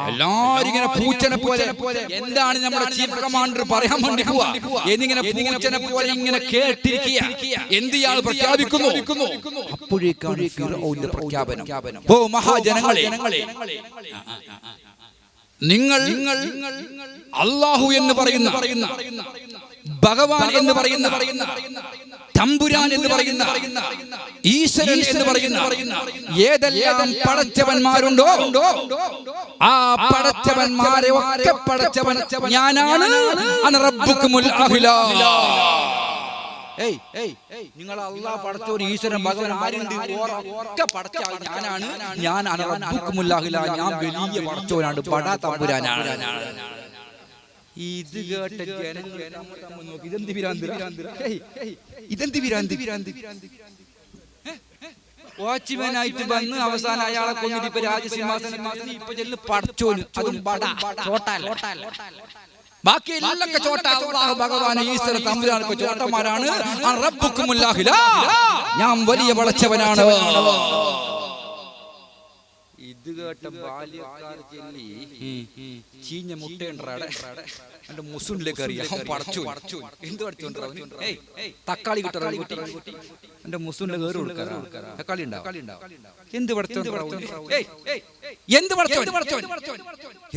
S1: എല്ലാരും ഇങ്ങനെ പൂച്ചനെ പോലെ എന്താണ് നമ്മുടെ ചീഫ് കമാൻഡർ പറയാൻ വേണ്ടി പോവാ എന്നിങ്ങനെ പൂച്ചനെ പോലെ ഇങ്ങനെ കേട്ടിരിക്കുക. എന്ത് ഇയാൾ പ്രഖ്യാപിക്കുന്നു? അപ്പോഴേക്കാണ് ഫിർഔന്റെ പ്രഖ്യാപനം. ഓ മഹാജനങ്ങളെ, നിങ്ങൾ അല്ലാഹു എന്ന് പറയുന്ന, ഭഗവാൻ എന്ന് പറയുന്ന, തമ്പുരാൻ എന്ന് പറയുന്ന, ഈശ്വരൻ എന്ന് പറയുന്ന ഏതെല്ലാം പടച്ചവന്മാരുണ്ടോ ആ പടച്ചവന്മാരെ ഒക്കെ പടച്ചവൻ ഞാനാണ്. അന റബ്ബുക്കുമുൽ അഹ്ലാ. നിങ്ങൾ അല്ലാഹ് പടച്ചവൻ, ഈശ്വരൻ, ഭഗവാൻ ആരുണ്ട്? ഒക്കെ പടച്ച ഞാനാണ്. ഞാൻ അന റബ്ബുക്കുമുൽ അഹ്ലാ. ഞാൻ വലിയ പടച്ചവനാണ്, ബടാ തമ്പുരാനാണ്. ഇത് കേട്ട ജനങ്ങൾ നോക്കി, ഇതെന്ത് വിരാന്തി? വാച്ച്മാനായിട്ട് വന്ന് അവസാനം അയാളെ കൊന്നിട്ട് ഇപ്പൊ രാജസിംഹാസനം ഇപ്പൊ ചെല്ല് പടച്ചോന്, അതും ബാക്കി എല്ലൊക്കെ ചോട്ട. അല്ലാഹു ഭഗവാൻ ഈശ്വര തമ്പുരാനൊക്കെ ചോട്ടന്മാരാണ്. റബ്ബുക്കുമുൽ അഹ്ലാ. ഞാൻ വലിയ പടച്ചവനാണ്. ഇത് കേട്ട ബാല്യക്കാർ ചെല്ലി ചീഞ്ഞ മുട്ടയുണ്ടാടെ എന്റെ മുസുണ്ടിലേക്ക് അറിയാം. പടച്ചു എന്ത് പഠിച്ചോണ്ടാ? തക്കാളി കിട്ട എന്റെ മുസുണ്ടിലെ കയറി കൊടുക്കാറ. തക്കാളി ഉണ്ടാവും. എന്ത് പഠിച്ചോ?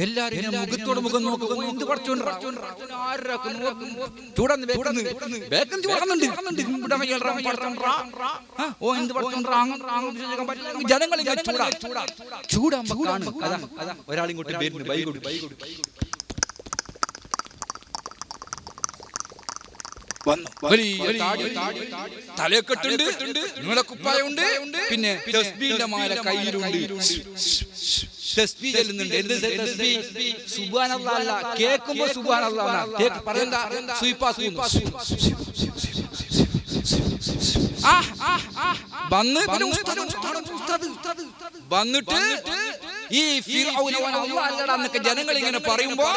S1: എല്ലാരും മുഖത്തോട് മുഖം നോക്കുക. എന്ത് പഠിച്ചോണ്ട് ജനങ്ങൾ ചൂടാകുമ്പോ ഒരാളിങ്ങോട്ട് തലയൊക്കെട്ടുണ്ട്, നിങ്ങളെ കുപ്പായുണ്ട്, പിന്നെ തസ്ബീഹിന്റെ മാല കയ്യിലുണ്ട്. തസ്ബീഹ് ചൊല്ലുന്നുണ്ട്. എന്ത് തസ്ബീഹ്? സുബ്ഹാനല്ലാഹ് അല്ല, കേൾക്കുമ്പോ സുബ്ഹാനല്ലാഹ് എന്നാ പറയുന്ന. സുയിപ്പാക്കുന്നു. വന്നിട്ട് ഈ ഫിർഔൻ അല്ലാഹ് അല്ലടാ എന്നൊക്കെ ജനങ്ങൾ ഇങ്ങനെ പറയുമ്പോ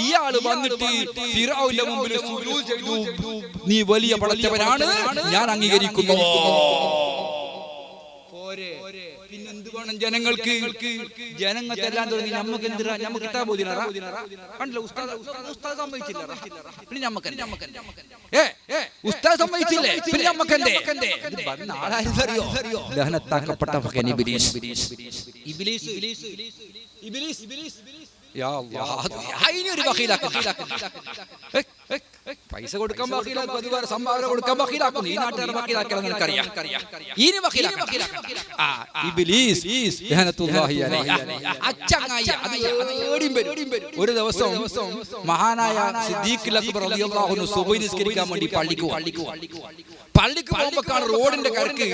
S1: ഇയാള് വന്നിട്ട് ഫിർഔന്റെ മുമ്പിൽ സുജൂദ് ചെയ്തു. നീ വലിയ പടച്ചവനാണ്, ഞാൻ അംഗീകരിക്കുന്നു. പിന്നെന്ത് വേണം ജനങ്ങൾക്ക്? ജനങ്ങൾക്കെല്ലാം തുടങ്ങി നമുക്ക് എന്തിനാ? നമുക്ക് കിതാബോദിനാറാ കണ്ടില്ല? ഉസ്താദ് സമ്മതിച്ചില്ല. പിന്നെ ഉസ്താദ് സമ്മതിച്ചില്ലേ? പിന്നെ നമുക്കെന്തേ? ആരായിരുന്നറിയോ? ലഹനത്താക്കപ്പെട്ട പൈസ കൊടുക്കാൻ ബഖീലാക്കും, അതുപോലെ സംഭാവന കൊടുക്കാൻ ബഖീലാക്കുന്നു. ഈ നാട്ടുകാർ ബഖീലാക്കാൻ നിനക്കറിയാം. ഇനി ഒരു ദിവസം മഹാനായ സിദ്ദീഖുൽ അക്ബർ റളിയല്ലാഹു അൻഹു സുബഹി നിസ്കരിക്കാൻ വേണ്ടി പള്ളിക്ക് പോകുമ്പോഴാണ് റോഡിന്റെ കരക്ക്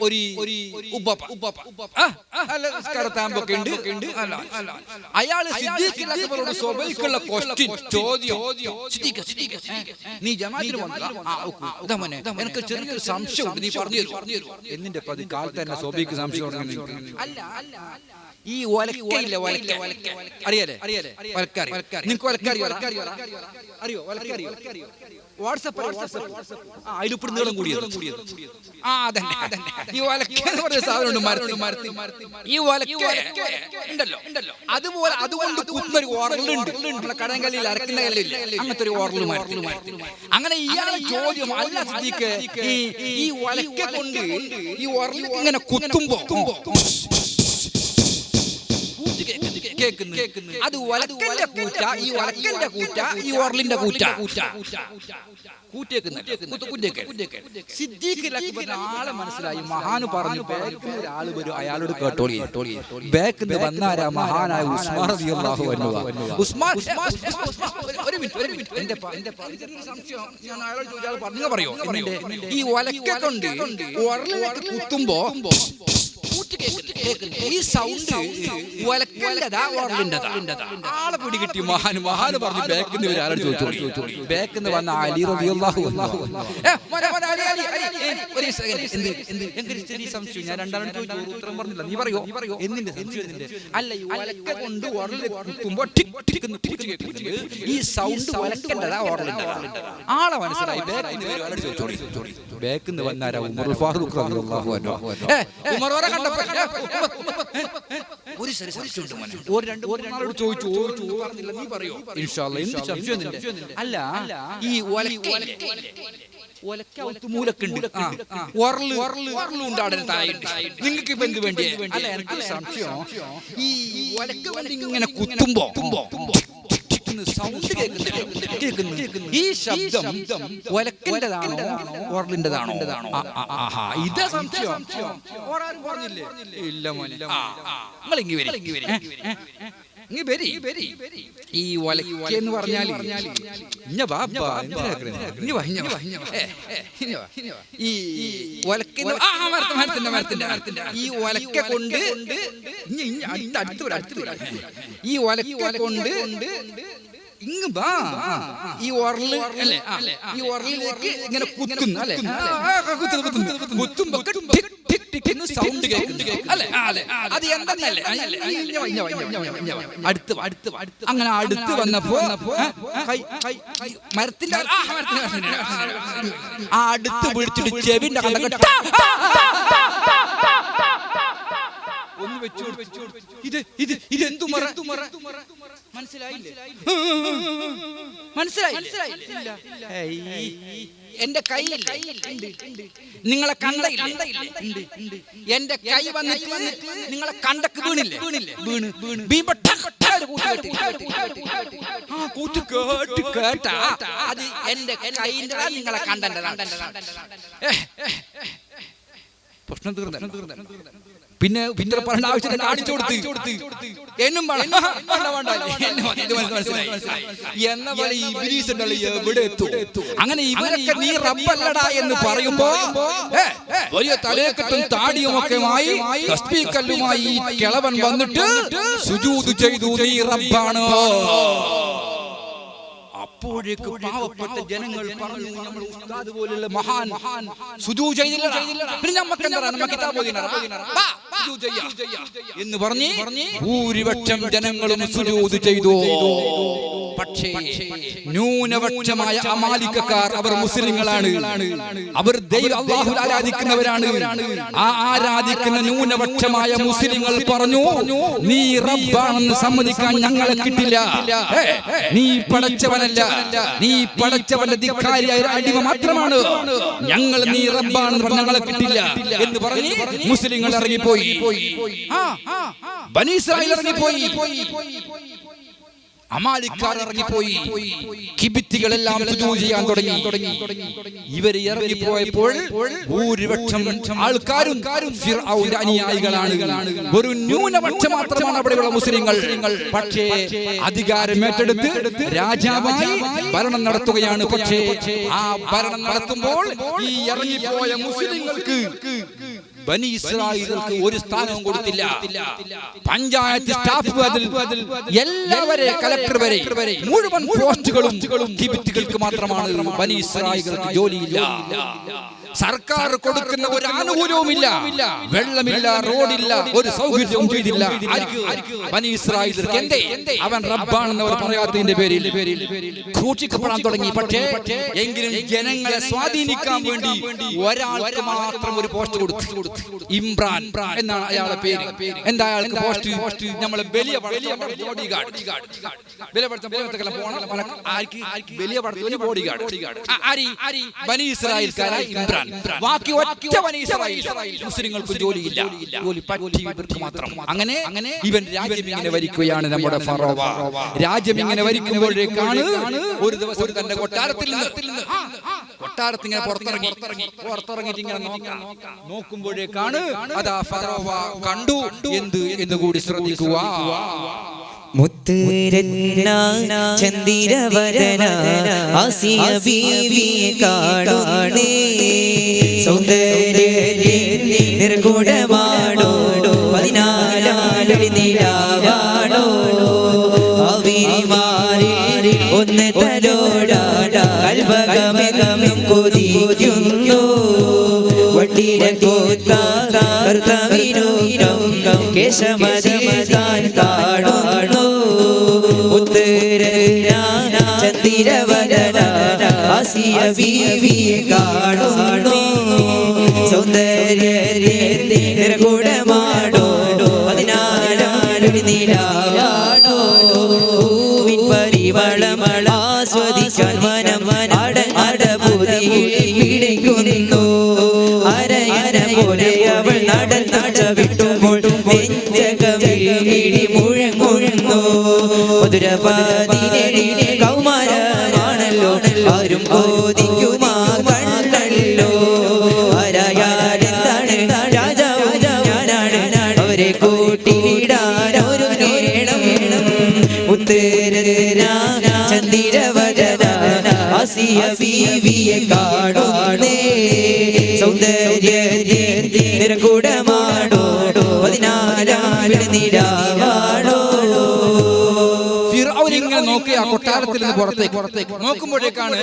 S1: ഒരു അയാള് സിദ്ദീഖുൽ അക്ബറോട് സുബഹിക്കുള്ള ചോദ്യം, നീ ജമാഅത്തിന് വന്നതാ? എനിക്ക് ചെറിയൊരു സംശയമുണ്ട്, നീ പറഞ്ഞു തരൂ. എന്നിന്റെ കാലത്ത് തന്നെ സുബഹിക്ക് സംശയം അല്ല. ഈ ഒലക്കയില്ല, അറിയാലേ? നിങ്ങൾക്ക് അറിയോ? വാട്സാപ്പ് അതിലിപ്പോൾ നീളം കൂടിയത്. ഈ ഒലക്ക എന്ന് പറഞ്ഞ സാധനമുണ്ട്, ഈ ഒലക്ക ഉണ്ടല്ലോ, അതുപോലെ അതുകൊണ്ട് കുത്തുന്നൊരു ഓറലുണ്ട്. നമ്മളെ കടങ്കല്ലിൽ അരക്കുന്ന കല്ലില്ല, അങ്ങനത്തെ ഒരു ഓറൽ മരത്തിൽ. അങ്ങനെ ഇയാളെ ചോദ്യം, അല്ല സിദ്ദീഖ്, ഈ ഒലക്ക കൊണ്ട് ഈ ഓറൽ ഇങ്ങനെ കുത്തുമ്പോ കേൾക്കുന്നു. അത് ഒലക്കന്റെ കൂറ്റ, ഈ ഒലക്കന്റെ കൂറ്റ, ഈ ഓർലിന്റെ കൂറ്റ. ആളെ മനസ്സിലായി. മഹാന് പറഞ്ഞു ഒരാള് വരും, അയാളോട് കേട്ടോളി. ബാക്കിന്ന് വന്നാരാ? മഹാനായ ഉസ്മാൻ റളിയല്ലാഹു അൻഹു. ഉസ്മാൻ ഒരു മിനിറ്റ്, എന്റെ സംശയം ഞാൻ അയാളോട് ചോദിച്ചാൽ പറഞ്ഞു പറയോ? ഈ ഒലക്ക കൊണ്ട് ഉരലിലേക്ക് കുത്തുമ്പോ ഈ സൗണ്ട് ഒലക്കൻ്റെതാ ഓർലിൻ്റെതാ? ആളെ പിടികിട്ടി. മഹാന് പറഞ്ഞു ബാക്കിന്ന് ഒരാളോട് ചോദിച്ചോളി. ബാക്കിന്ന് വന്ന അലി റളിയല്ലാഹു അൻഹു. ഒരു സെക്കൻഡ്, സംശയം ഞാൻ രണ്ടാളും ചോദിച്ചു, ഉത്തരം പറഞ്ഞില്ല. നീ പറയോ? എന്തിന്റെ സംശയം? അല്ല, ഈ ഒലക്ക കൊണ്ട് ഉരലിൽ കുത്തുമ്പോ ഈ സൗണ്ട് ഒലക്കൻ്റെതാ ഓർലിൻ്റെതാ? ആളെ മനസ്സിലായി. ബാക്കിന്ന് ഒരാളോട് ചോദിച്ചോളി. ബാക്കിന്ന് വന്നാരാ? ഉമറുൽ ഫാറൂഖ് റളിയല്ലാഹു അൻഹു. ഉമറോരെ കണ്ടപ്പോ ഒരു രണ്ടു ചോദിച്ചു പറഞ്ഞില്ല. നീ പറയോ? ഇൻഷാ അല്ലാഹ്. എന്ത് സംശയം നിന്റെ? അല്ല, ഈ ഒലക്ക മൂലക്കുണ്ട്, ഉരലുണ്ടാടുന്ന തായുണ്ട്. നിങ്ങൾക്ക് ഇപ്പൊ എന്ത് വേണ്ടി? അല്ല, എനിക്ക് സംശയം, ഈ ഒലക്ക കൊണ്ട് ഇങ്ങനെ കുത്തുമ്പോ സൗണ്ട് കേൾക്കുന്നു. ഈ ശബ്ദം ഒലക്കൻ്റെതാണോ ഓർലിൻ്റെതാണോ? ഇതാ സംശയം. പറഞ്ഞില്ലേ? ഇല്ല മോനെ. നിങ്ങളിങ്ങി വരി. ഈ ഒലക്ക എന്ന് പറഞ്ഞാൽ ഈ ഒലക്ക, ഈ ഒലക്ക കൊണ്ട് ഈ ഒലക്ക കൊണ്ട് ഇങ്ങ് ബാ, ഈ ഉരല് അല്ലേ, ഈ ഉരലിലേക്ക് ഇങ്ങനെ കുത്തുന്നു അല്ലെ, കുത്തുമ്പോ സൗണ്ട് കേൾക്കുന്നു അല്ലെ. അത് എന്തെന്നല്ലേ? അങ്ങനെ അടുത്ത് വന്നപ്പോ മരത്തിന്റെ ആ അടുത്ത് പിടിച്ചിട്ട് ചെവിന്റെ കണ്ടൊക്കെ ഒന്ന് വെച്ചു. ഇതെന്തു മനസ്സിലായില്ല? എന്റെ കയ്യിൽ നിങ്ങളെ കണ്ടയില്ല. എന്റെ കൈ വന്നിട്ട് നിങ്ങളെ കണ്ടക്ക് വീണില്ലേ? കേട്ട അത് എന്റെ കൈന്റെ നിങ്ങളെ കണ്ടതാണ്. പ്രശ്നം തീർന്നു. പിന്നെ പറയേണ്ട ആവശ്യത്തിന് കാണിച്ചു കൊടുത്ത് എന്നും എന്ന പോലെ ഇബ്ലീസ് എവിടെ എത്തും? അങ്ങനെ ഇവരൊക്കെ നീ റബ്ബല്ലടാ എന്ന് പറയുമ്പോ വലിയ തലേക്കെട്ടും താടിയുമൊക്കെയുമായി തസ്ബീഹ് ഈ കിളവൻ വന്നിട്ട് സുജൂദ് ചെയ്തു. നീ റബ്ബാണ്. അപ്പോഴേക്ക് പാവപ്പെട്ട ജനങ്ങൾ പറഞ്ഞു, നമ്മൾ ഉസ്താദ് പോലുള്ള മഹാൻ സുജൂദ് ചെയ്തില്ല, പിന്നെ നമുക്ക് എന്താ എന്ന് പറഞ്ഞ് ഭൂരിപക്ഷം ജനങ്ങളും സുജൂദ് ചെയ്തു. പക്ഷേ ന്യൂനപക്ഷമായ അമാലിക്കക്കാർ, അവർ മുസ്ലിങ്ങളാണ്, അവർ അല്ലാഹുവിനെ ആരാധിക്കുന്നവരാണ്. ആ ആരാധിക്കുന്ന ന്യൂനപക്ഷമായ മുസ്ലിങ്ങൾ പറഞ്ഞു, നീ റബ്ബാണെന്ന് സമ്മതിക്കാൻ ഞങ്ങളെ കിട്ടില്ല. നീ പടച്ചവനല്ല, നീ പടച്ചവന്റെ ധിക്കാരിയായ അടിമ മാത്രമാണ്. ഞങ്ങൾ നീ റബ്ബാണെന്ന് പറഞ്ഞ് ഞങ്ങളെ കിട്ടില്ല എന്ന് പറഞ്ഞ് മുസ്ലിങ്ങൾ ഇറങ്ങിപ്പോയി. ബനി ഇസ്രായേൽ ഇറങ്ങിപ്പോയി, അമാലിക്കാർ ഇറങ്ങിപ്പോയി, കിബിത്തികളെല്ലാം സുജൂദ് ചെയ്യാൻ തുടങ്ങി. ഇവര് ഇറങ്ങിപ്പോയപ്പോൾ ഭൂരിപക്ഷം ആൾക്കാരും ഫിർഔന്റെ അനുയായികളാണ്. ഒരു ന്യൂനപക്ഷം മാത്രമാണ് അവിടെയുള്ള മുസ്ലിങ്ങൾ. പക്ഷേ അധികാരം ഏറ്റെടുത്ത് രാജാവായി ഭരണം നടത്തുകയാണ്. പക്ഷേ ആ ഭരണം നടത്തുമ്പോൾ ഈ ഇറങ്ങിപ്പോയ മുസ്ലിങ്ങൾക്ക് ബനി ഇസ്രായേലുകൾക്ക് ഒരു സ്ഥാനവും കൊടുത്തില്ല. പഞ്ചായത്ത് സ്റ്റാഫ് അതിൽ എല്ലാവരെയും കളക്ടർ വരെ മുഴുവൻ പോസ്റ്റുകളും കിബിത്തുകൾക്ക് മാത്രമാണ്. ബനി ഇസ്രായേലുകൾക്ക് ജോലിയില്ല. സർക്കാർ കൊടുക്കുന്ന ഒരു ആനുകൂല്യവുമില്ല, വെള്ളമില്ല, റോഡില്ല, ഒരു സൗകര്യവും ചെയ്തില്ല. ബനി ഇസ്രായേലുകൾക്ക് എന്തേ? അവൻ റബ്ബാണെന്ന് അവർ പറയാത്തതിന്റെ പേരിൽ ക്രൂശിക്കപ്പെടാൻ തുടങ്ങി. പക്ഷേ എങ്കിലും ജനങ്ങളെ സ്വാധീനിക്കാൻ വേണ്ടി ഒരാൾക്ക് മാത്രം ഒരു പോസ്റ്റ് കൊടുത്തു. ഇമ്രാൻ എന്നാണ് അയാളുടെ പേര്. എന്താ അയാൾക്ക് പോസ്റ്റ് നമ്മളെ വലിയ ബോഡി ഗാർഡ് വലിയ ബോഡി ഗാർഡ് ബനി ഇസ്രായേൽക്കാരായ ഇമ്രാൻ. ബാക്കി ഒറ്റ ബനി ഇസ്രായേൽ മുസ്ലിങ്ങൾക്ക് ജോലിയില്ല, ജോലി പറ്റി ഇവർക്ക് മാത്രം. അങ്ങനെ ഇവൻ രാജ്യം ഇങ്ങനെ ഭരിക്കുകയാണ്. നമ്മുടെ ഫറോവ രാജ്യം ഇങ്ങനെ ഭരിക്കുമ്പോഴേക്കാണ് ഒരു ദിവസം തന്റെ കൊട്ടാരത്തിൽ ഇങ്ങനെ പുറത്തിറങ്ങിയിട്ട് ഇങ്ങനെ നോക്കുമ്പോഴേക്കാണ് അതാ ഫറോവ കണ്ടു. എന്ത് എന്ന് കൂടി ശ്രദ്ധിക്കുക.
S2: മുത്തുരത്ന ചന്ദിരവദന ആസിയ ബീവിയെ കാണണേ, സൗന്ദര്യേ നിർഗുണമാണോ, 14 നിലാവാണോ, ആവിരിമാരിൽ ഒന്ന് തലോടാൻ കൽവകമെന്നും കൊതിക്കുന്നു, വണ്ടിരക്കോത്താർത്തവിനോകം കേശമതിതാൻ കാണുന്നു, ഉത്തരന ചന്ദിരവദന ആസിയ ബീവിയെ കാണുന്നു, സൗന്ദര്യേ നിർഗുണമാണോ, 14 നിലാവാണോ, പരിവളമളാസ്വദിക്കാൻ മനം അടപുതിയിടിക്കുന്നു, അരയര പോലെ അവൾ നടന്നട വിട്ടുമ്പോൾ നെഞ്ചകമിടി മുഴങ്ങുന്നു, മധുരപതിനെ കൗമാരമാണല്ലോ, ആരും കോതിക്കുമാ കണ്ടല്ലോ, ആരായാലെന്താണ് രാജാവ് ഞാനാണ്, അവരെ കൂട്ടിയിടാൻ ഒരു നേണം, ഉത്തരന ചന്ദിരവദന ആസിയ ബീവിയെ കാണണേ, സൗന്ദര്യേ നിർഗുണമാണോ, 14 നിലാവാണോ.
S1: ഇങ്ങനെ നോക്കിയ കൊട്ടാരത്തിൽ നിന്ന് പുറത്തേക്ക് നോക്കുമ്പോഴേക്കാണ്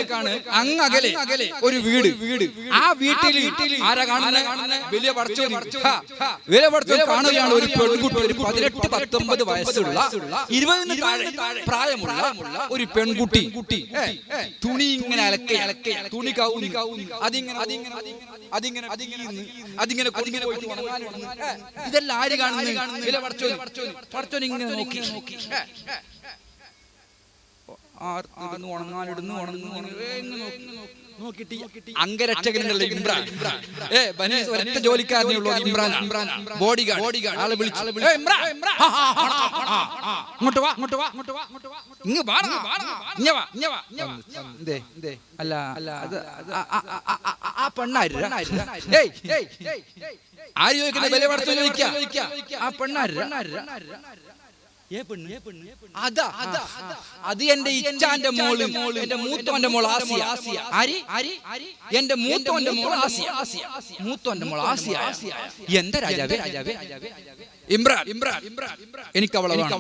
S1: അങ്ങകലെ ഒരു വീട്. ആ വീട്ടിൽ ആരാ കാണുന്നത്? വലിയ പടച്ചോൻ കാണുകയാണ്. ഒരു പെൺകുട്ടി, ഒരു 18-19 വയസ്സുള്ള 20 പ്രായമുള്ള ഒരു പെൺകുട്ടി. തുണി ഇങ്ങനെ അലക്കെ തുണി അതിങ്ങനെ ഇതെല്ലാം ആര് കാണുന്നത്? വില പടച്ചോൻ ഇങ്ങനെ നോക്കി അംഗരക്ഷകനുള്ള ഇമ്രാൻ, ഒറ്റ ജോലിക്കാരനേ ഉള്ളൂ ഇമ്രാൻ, ബോഡി ഗാർഡ്. ആളെ വിളിച്ചു, അല്ല ആ പെണ്ണാര് ആര് ചോദിക്കുന്ന വില പടച്ചു ചോദിക്കാം. ആ പെണ്ണാര് അത് എന്റെ ഇച്ചാന്റെ മോള്, എന്റെ മൂത്തോന്റെ മോൾ ആസിയ. എന്റെ മൂത്തോന്റെ മോൾ ആസിയ, മൂത്തോന്റെ മോൾ ആസിയ. എന്താ രാജാവേ? ഇമ്രാൻ എനിക്ക് അവളെ വേണം.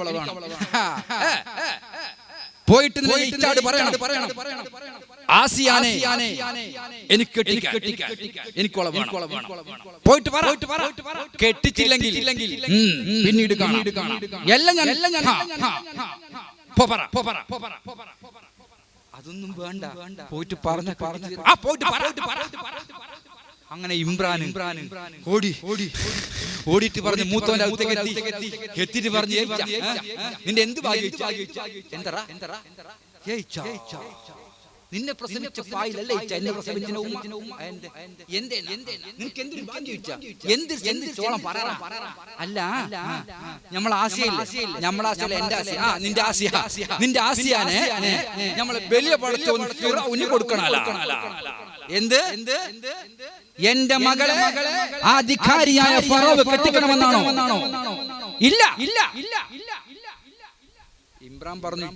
S1: പോയിട്ട് ഇച്ചാട് പറയണം ആസിയാനെ എനിക്ക് എനിക്കോളെ വേണം. പോയിട്ട് കെട്ടിച്ചില്ലെങ്കിൽ പിന്നീട് കാണാം. എല്ലാം ഞാൻ അതൊന്നും വേണ്ട, പോയിട്ട് അങ്ങനെ ഇമ്രാൻ ഓടിയിട്ട് പറഞ്ഞു, മൂത്തോന്റെ അടുത്തേക്ക് എത്തിയിട്ട് പറഞ്ഞു, നിന്റെ എന്ത് ഭാഗ്യം? നിന്നെ പ്രസവിച്ച പായിലല്ലേ എന്നെ പ്രസവിച്ച ഉമ്മ. നിനക്ക് എന്തൊരു ഭാഗ്യം? എന്ത് ചോളം പറയാ? അല്ല നമ്മളെ ആസിയല്ലേ, എന്റെ ആസിയ, നിന്റെ ആസിയാനെ നമ്മളെ വലിയ പടച്ചോന് കൊടുക്കണല്ല. എന്ത് എന്റെ മകളെ ആ ധിക്കാരിയായ ഫറോവ് കെട്ടിക്കണമെന്നാണോ? ഇല്ല. ഇമ്രാൻ പറഞ്ഞു,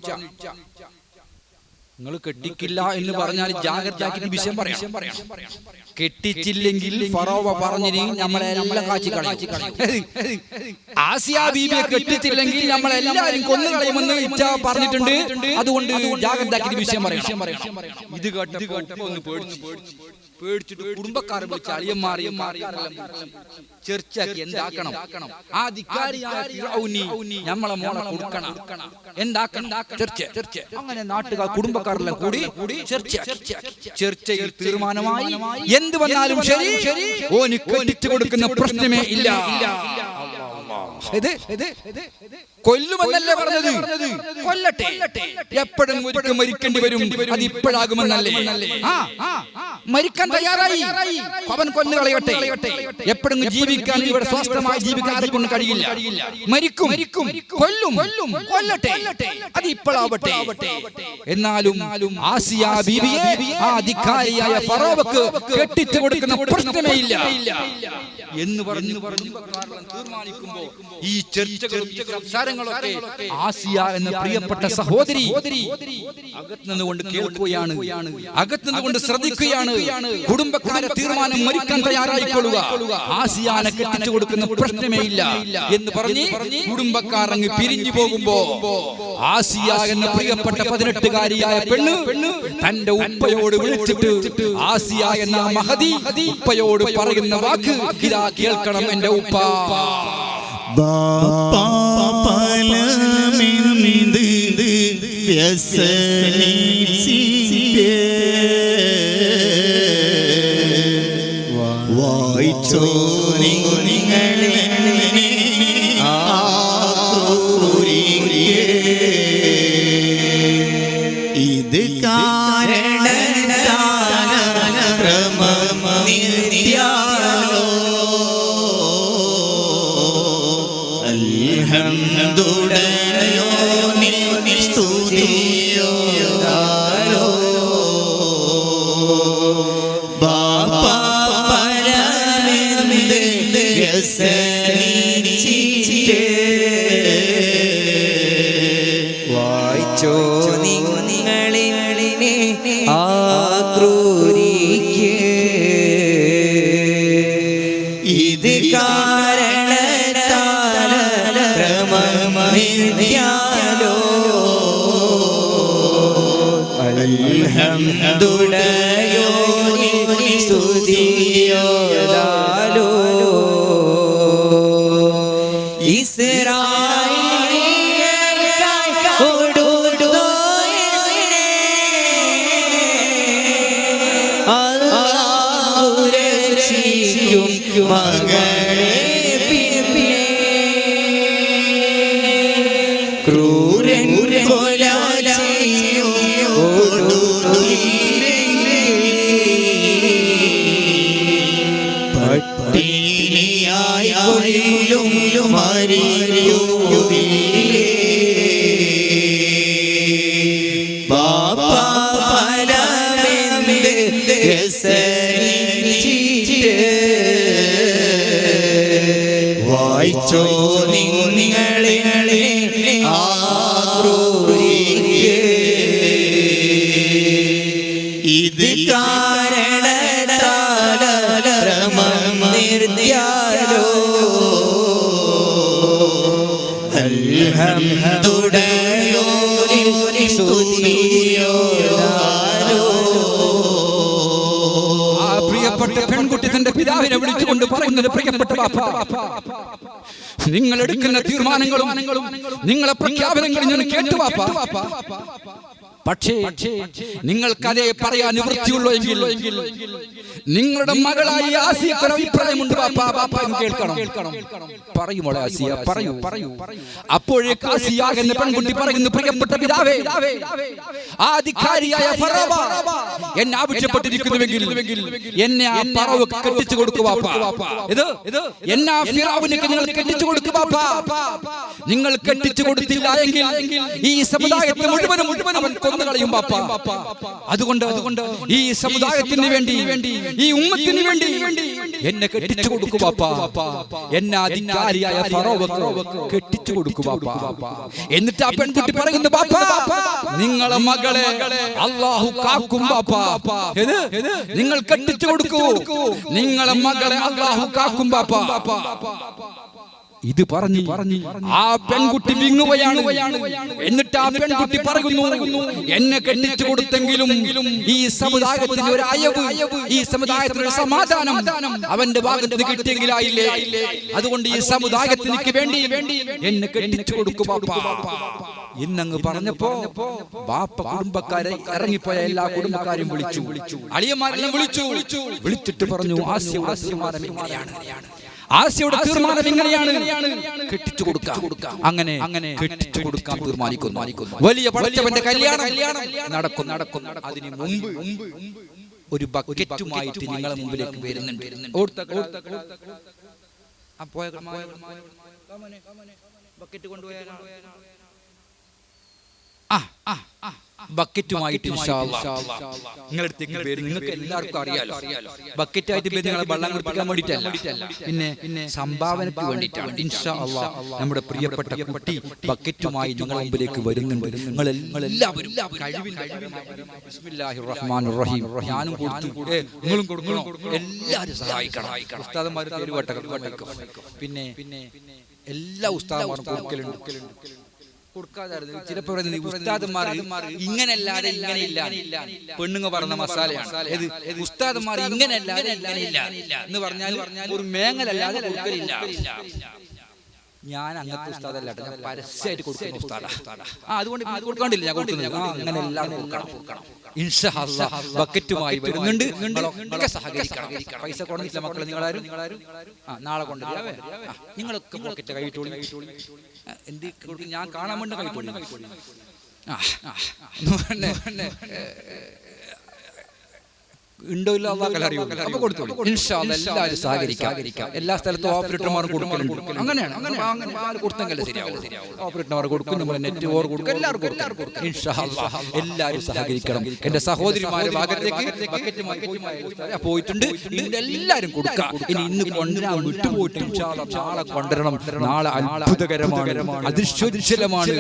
S1: നിങ്ങൾ കെട്ടിക്കില്ല എന്ന് പറഞ്ഞാൽ ജാഗ്രതയാക്കി വിഷയം പറയാം. കെട്ടിച്ചില്ലെങ്കിൽ ഫറോവ പറഞ്ഞിനി നമ്മളെല്ലാം കാച്ചി കളയും. ആസിയ ബീബിയെ കെട്ടിച്ചില്ലെങ്കിൽ നമ്മളെല്ലാവരും കൊന്നുകളയുമെന്ന് ഇച്ഛ പറഞ്ഞിട്ടുണ്ട്. അതുകൊണ്ട് ജാഗ്രതയാക്കി വിഷയം പറയാം. ഇത് കേട്ടപ്പോ ഒന്ന് പേടിച്ചു. പേടിച്ചിട്ട് കുടുംബക്കാരെ വിളിച്ച് അളിയന്മാരെയും ചർച്ചയാക്കി എന്താക്കണം, ആ ധിക്കാരിയായ ഫിർഔനി നമ്മളെ മോളെ കൊടുക്കണം, എന്താക്കണം ചർച്ച. അങ്ങനെ നാട്ടുകാർ കുടുംബക്കാരെല്ലാം കൂടി ചർച്ചയിൽ തീരുമാനമായി എന്ത് വന്നാലും ശരി ഓന് കൊല്ലിച്ചു കൊടുക്കുന്ന പ്രശ്നമേ ഇല്ല. കൊല്ലുമെന്നല്ലേ പറഞ്ഞത്, കൊല്ലട്ടെ, എപ്പോഴും ഒരിക്കലും മരിക്കേണ്ടി വരും, അത് ഇപ്പോഴാകുമെന്നല്ലേ. മരിക്കാൻ തയ്യാറായി, അവൻ കൊന്നുകളയട്ടെ. എപ്പോഴും ജീവിക്കാൻ, ഇവിടെ സ്വസ്ഥമായി ജീവിക്കാൻ ആരെ കൊണ്ട് കഴിയില്ല. മരിക്കും, കൊല്ലും, കൊല്ലട്ടെ, അത് ഇപ്പോഴാവട്ടെ. എന്നാലും ആസിയ ബീവിയെ ആ ധിക്കാരിയായ ഫറോവക്ക് കെട്ടിച്ചു കൊടുക്കുന്ന പ്രശ്നമേ ഇല്ല എന്ന് പറഞ്ഞു തീരുമാനിക്കുമ്പോ ഈ ചർച്ചകളും ഈ സംസാരങ്ങളൊക്കെ ആസിയ എന്ന പ്രിയപ്പെട്ട സഹോദരി അകത്തുനിന്നുകൊണ്ട് കേൾക്കുകയാണ്, അകത്തുനിന്നുകൊണ്ട് ശ്രദ്ധിക്കുകയാണ്. കുടുംബക്കാരെ തീരുമാനം മരിക്കാൻ തയ്യാറായിക്കൊള്ളുക, ആസിയാനെ കെട്ടിച്ചു കൊടുക്കുന്ന പ്രശ്നമേ ഇല്ല എന്ന് പറഞ്ഞ് കുടുംബക്കാർ അങ്ങ് പിരിഞ്ഞു പോകുമ്പോ ആസിയ എന്ന പ്രിയപ്പെട്ട 18-കാരിയായ പെണ്ണ് തന്റെ ഉപ്പയോട് വിളിച്ചിട്ട് ആസിയ എന്ന മഹദി ഉപ്പയോട് പറയുന്ന വാക്ക് ഇതാ കേൾക്കണം എന്റെ ഉപ്പ.
S3: വായിച്ചോ നിങ്ങളെ ഇത് കാരണമനിത്യാലോ അൽഹംദുലില്ലാഹ് സ്തുതിയോ ബാപ്പ പരമെന്ത് യസനിച്ചിട്ടേ
S2: വായിച്ചോ നിങ്ങളിനെ ആക്രൂരിക്ക് ഇത് കാരണത്താൽ ക്രമമിത്യാലോ അൽഹംദുലില്ലാഹ് സ്തുതിയോദാലോ മകളെ പിന്നെ ക്രൂരൻ കൊല ചെയ്യും
S3: പട്ടിണിയായി കൊല്ലും മരിയൂരിലേ
S2: ബാപ്പ പരമെന്ത് യസനിച്ചിട്ട്
S3: വായിച്ചോ നിങ്ങളെ ആക്രൂരിക്ക് ഇത്
S2: കാരണത്താൽ ക്രമനിത്യാലോ അൽഹംദുലില്ലാഹ് സ്തുതിയോദാലോ.
S1: ആ പ്രിയപ്പെട്ട പെൺകുട്ടി തന്റെ പിതാവിനെ വിളിച്ചുകൊണ്ട് പറയുന്നത്, പ്രിയപ്പെട്ട ബാപ്പ, നിങ്ങൾ എടുക്കുന്ന തീരുമാനങ്ങളും നിങ്ങളെ പ്രഖ്യാപനങ്ങളും ഞാൻ കേട്ടു ബാപ്പ. പക്ഷേ നിങ്ങൾക്കതേ പറയാൻ നിവൃത്തിയുള്ളൂ എങ്കിൽ നിങ്ങളുടെ മകളായി ആസിയക്ക് അഭിപ്രായമുണ്ട് ബാപ്പ, എന്ന് കേൾക്കണം. പറയൂ മോളെ ആസിയ, പറയൂ. അപ്പോഴേക്ക് ആസിയ എന്ന പെൺകുട്ടി പറയുന്നു, പ്രിയപ്പെട്ട പിതാവേ, ആധികാരിയായ ഫറോവ എന്നെ ആവശ്യപ്പെട്ടിരിക്കുന്നുവെങ്കിൽ എന്നെ ആ ഫറോവക്ക് കെട്ടിച്ചു കൊടുക്കൂ ബാപ്പ. ഇത് എന്നെ ആ ഫിറഔനിക്ക് നിങ്ങൾ കെട്ടിച്ചു കൊടുക്കൂ ബാപ്പ. നിങ്ങൾ കെട്ടിച്ചു കൊടുത്തില്ല എങ്കിൽ ഈ സമുദായത്തെ മുഴുവനും അവൻ കൊന്നുകളയും ബാപ്പ. അതുകൊണ്ട് ഈ സമുദായത്തിന് വേണ്ടി, ഈ ഉമ്മത്തിന് വേണ്ടി എന്നെ കെട്ടിച്ചു കൊടുക്കൂ ബാപ്പ. എന്നെ അധികാരിയായ ഫറോവക്ക് കെട്ടിച്ചു കൊടുക്കൂ ബാപ്പ. എന്നിട്ട് ആ പെൺകുട്ടി പറയുന്നു, ബാപ്പ, നിങ്ങളെ മകളെ അല്ലാഹു കാക്കും ബാപ്പ. നിങ്ങൾ കെട്ടിച്ചു കൊടുക്കൂ, നിങ്ങളെ മകളെ അല്ലാഹു കാക്കും ബാപ്പ. ഇത് പറഞ്ഞു ആ പെൺകുട്ടി വിങ്ങുകയാണ്. എന്നിട്ട് ആ പെൺകുട്ടി പറയുന്നു, എന്നെ കെട്ടിച്ചു കൊടുത്തെങ്കിലും ഈ സമുദായത്തിന് ഒരു അയവ്, ഈ സമുദായത്തിന് ഒരു സമാധാനം അവന്റെ ഭാഗത്ത് കിട്ടിയെങ്കിലായില്ലേ. അതുകൊണ്ട് ഈ സമുദായത്തിനു വേണ്ടി എന്നെ കെട്ടിച്ചു കൊടുക്കും ബാപ്പ എന്നങ്ങ് പറഞ്ഞപ്പോ ബാപ്പ കുടുംബക്കാരെ ഇറങ്ങിപ്പോയ എല്ലാ കുടുംബക്കാരും വിളിച്ചു, അളിയന്മാരെല്ലാം വിളിച്ചിട്ട് പറഞ്ഞു, ആസിയുടെ തീരുമാനം ഇങ്ങനെയാണ്, കെട്ടിച്ചു കൊടുക്കാം. അങ്ങനെ കെട്ടിച്ചു കൊടുക്കാൻ തീരുമാനിക്കുന്നു. വലിയ പടച്ചവന്റെ കല്യാണം നടക്കും. അതിന് മുമ്പ് ഒരു ബക്കറ്റുമായിട്ട് നിങ്ങളെ മുമ്പിലേക്ക് വരുന്നുണ്ട്. ബക്കറ്റ് കൊണ്ടുപോയാൽ ബക്കറ്റുമായിട്ട് നിങ്ങളടുത്തേക്ക് വരും. നിങ്ങൾക്ക് എല്ലാവർക്കും അറിയാലോ, ബക്കറ്റായിട്ട് നിങ്ങളെ വെള്ളം കുടിപ്പിക്കാൻ വേണ്ടിയിട്ടല്ല, പിന്നെ സംഭാവനയ്ക്ക് വേണ്ടിയിട്ടാണ്. ഇൻഷാ അല്ലാഹ് നമ്മുടെ പ്രിയപ്പെട്ട കുട്ടി ബക്കറ്റുമായി നിങ്ങളുടെ മുമ്പിലേക്ക് വരുന്നുണ്ട്. നിങ്ങളെല്ലാവരും ബിസ്മില്ലാഹിർ റഹ്മാനിർ റഹീം, ഞാനും കൊടുത്തു, നിങ്ങളും കൊടുക്കണം, എല്ലാവരും സഹായിക്കണം. ഉസ്താദന്മാർ പിന്നെ എല്ലാ ഉസ്താദന്മാരും കൊടുക്കാതായിരുന്നു. ചിലപ്പോൾ ഉസ്താദന്മാർ ഇങ്ങനല്ലാതെ ഇങ്ങനെയില്ല, പെണ്ണുങ്ങ പറഞ്ഞ മസാലയാണ്. ഉസ്താദന്മാർ ഇങ്ങനല്ലാതെ ഇങ്ങനെയില്ല എന്ന് പറഞ്ഞാൽ ഒരു മേങ്ങലല്ലാതെ കൊടുക്കലില്ല. ഞാൻ അങ്ങനത്തെ ഉസ്താദല്ല, ഞാൻ പരസ്യമായിട്ട് കൊടുക്കുന്ന ഉസ്താദാ. അതുകൊണ്ട് കൊടുക്കാണ്ടില്ല, ഞാൻ കൊടുക്കുന്നില്ല. അങ്ങനെ എല്ലാം കൊടുക്കണം. ഇൻഷാ അല്ലാഹ് ബക്കറ്റുമായി വരുന്നുണ്ട്, നിങ്ങളൊക്കെ സഹകരിക്കണം. പൈസ കൊണ്ടില്ല മക്കളെ, നിങ്ങളാരും നാളെ കൊണ്ടുവരാ, നിങ്ങളൊക്കെ പോക്കറ്റ് കൈയിട്ടോളി. എന്ത് ഞാൻ കാണാൻ വേണ്ടി കൈട്ടോളി. ഉണ്ടോ ഇല്ല അറിയൂ. അപ്പൊ കൊടുത്തോളൂ. ഇൻഷാ അല്ലാഹ് എല്ലാവരും സഹകരിക്കാം. എല്ലാ സ്ഥലത്തും ഓപ്പറേറ്റർമാർ കൊടുക്കലുണ്ട്. അങ്ങനെയാണ്, അങ്ങനെ കൊടുത്തെങ്കിൽ ശരിയാവും. ഓപ്പറേറ്റർമാർ കൊടുക്കും, നമ്മൾ നെറ്റ് ഓർ കൊടുക്കും, എല്ലാവർക്കും കൊടുക്കും. ഇൻഷാ അല്ലാഹ് എല്ലാവരും സഹകരിക്കണം. എന്റെ സഹോദരിമാരുടെ ഭാഗത്തേക്ക് പോയിട്ടുണ്ട്, എല്ലാവരും കൊടുക്കാം. ഇന്ന് കൊണ്ടുവരാൻ വിട്ടുപോയിട്ട് ഇൻഷാ അല്ലാഹ് നാളെ കൊണ്ടുവരണം. നാളെ അത്ഭുതകരമാണ്, അതിശോചലമാണ്,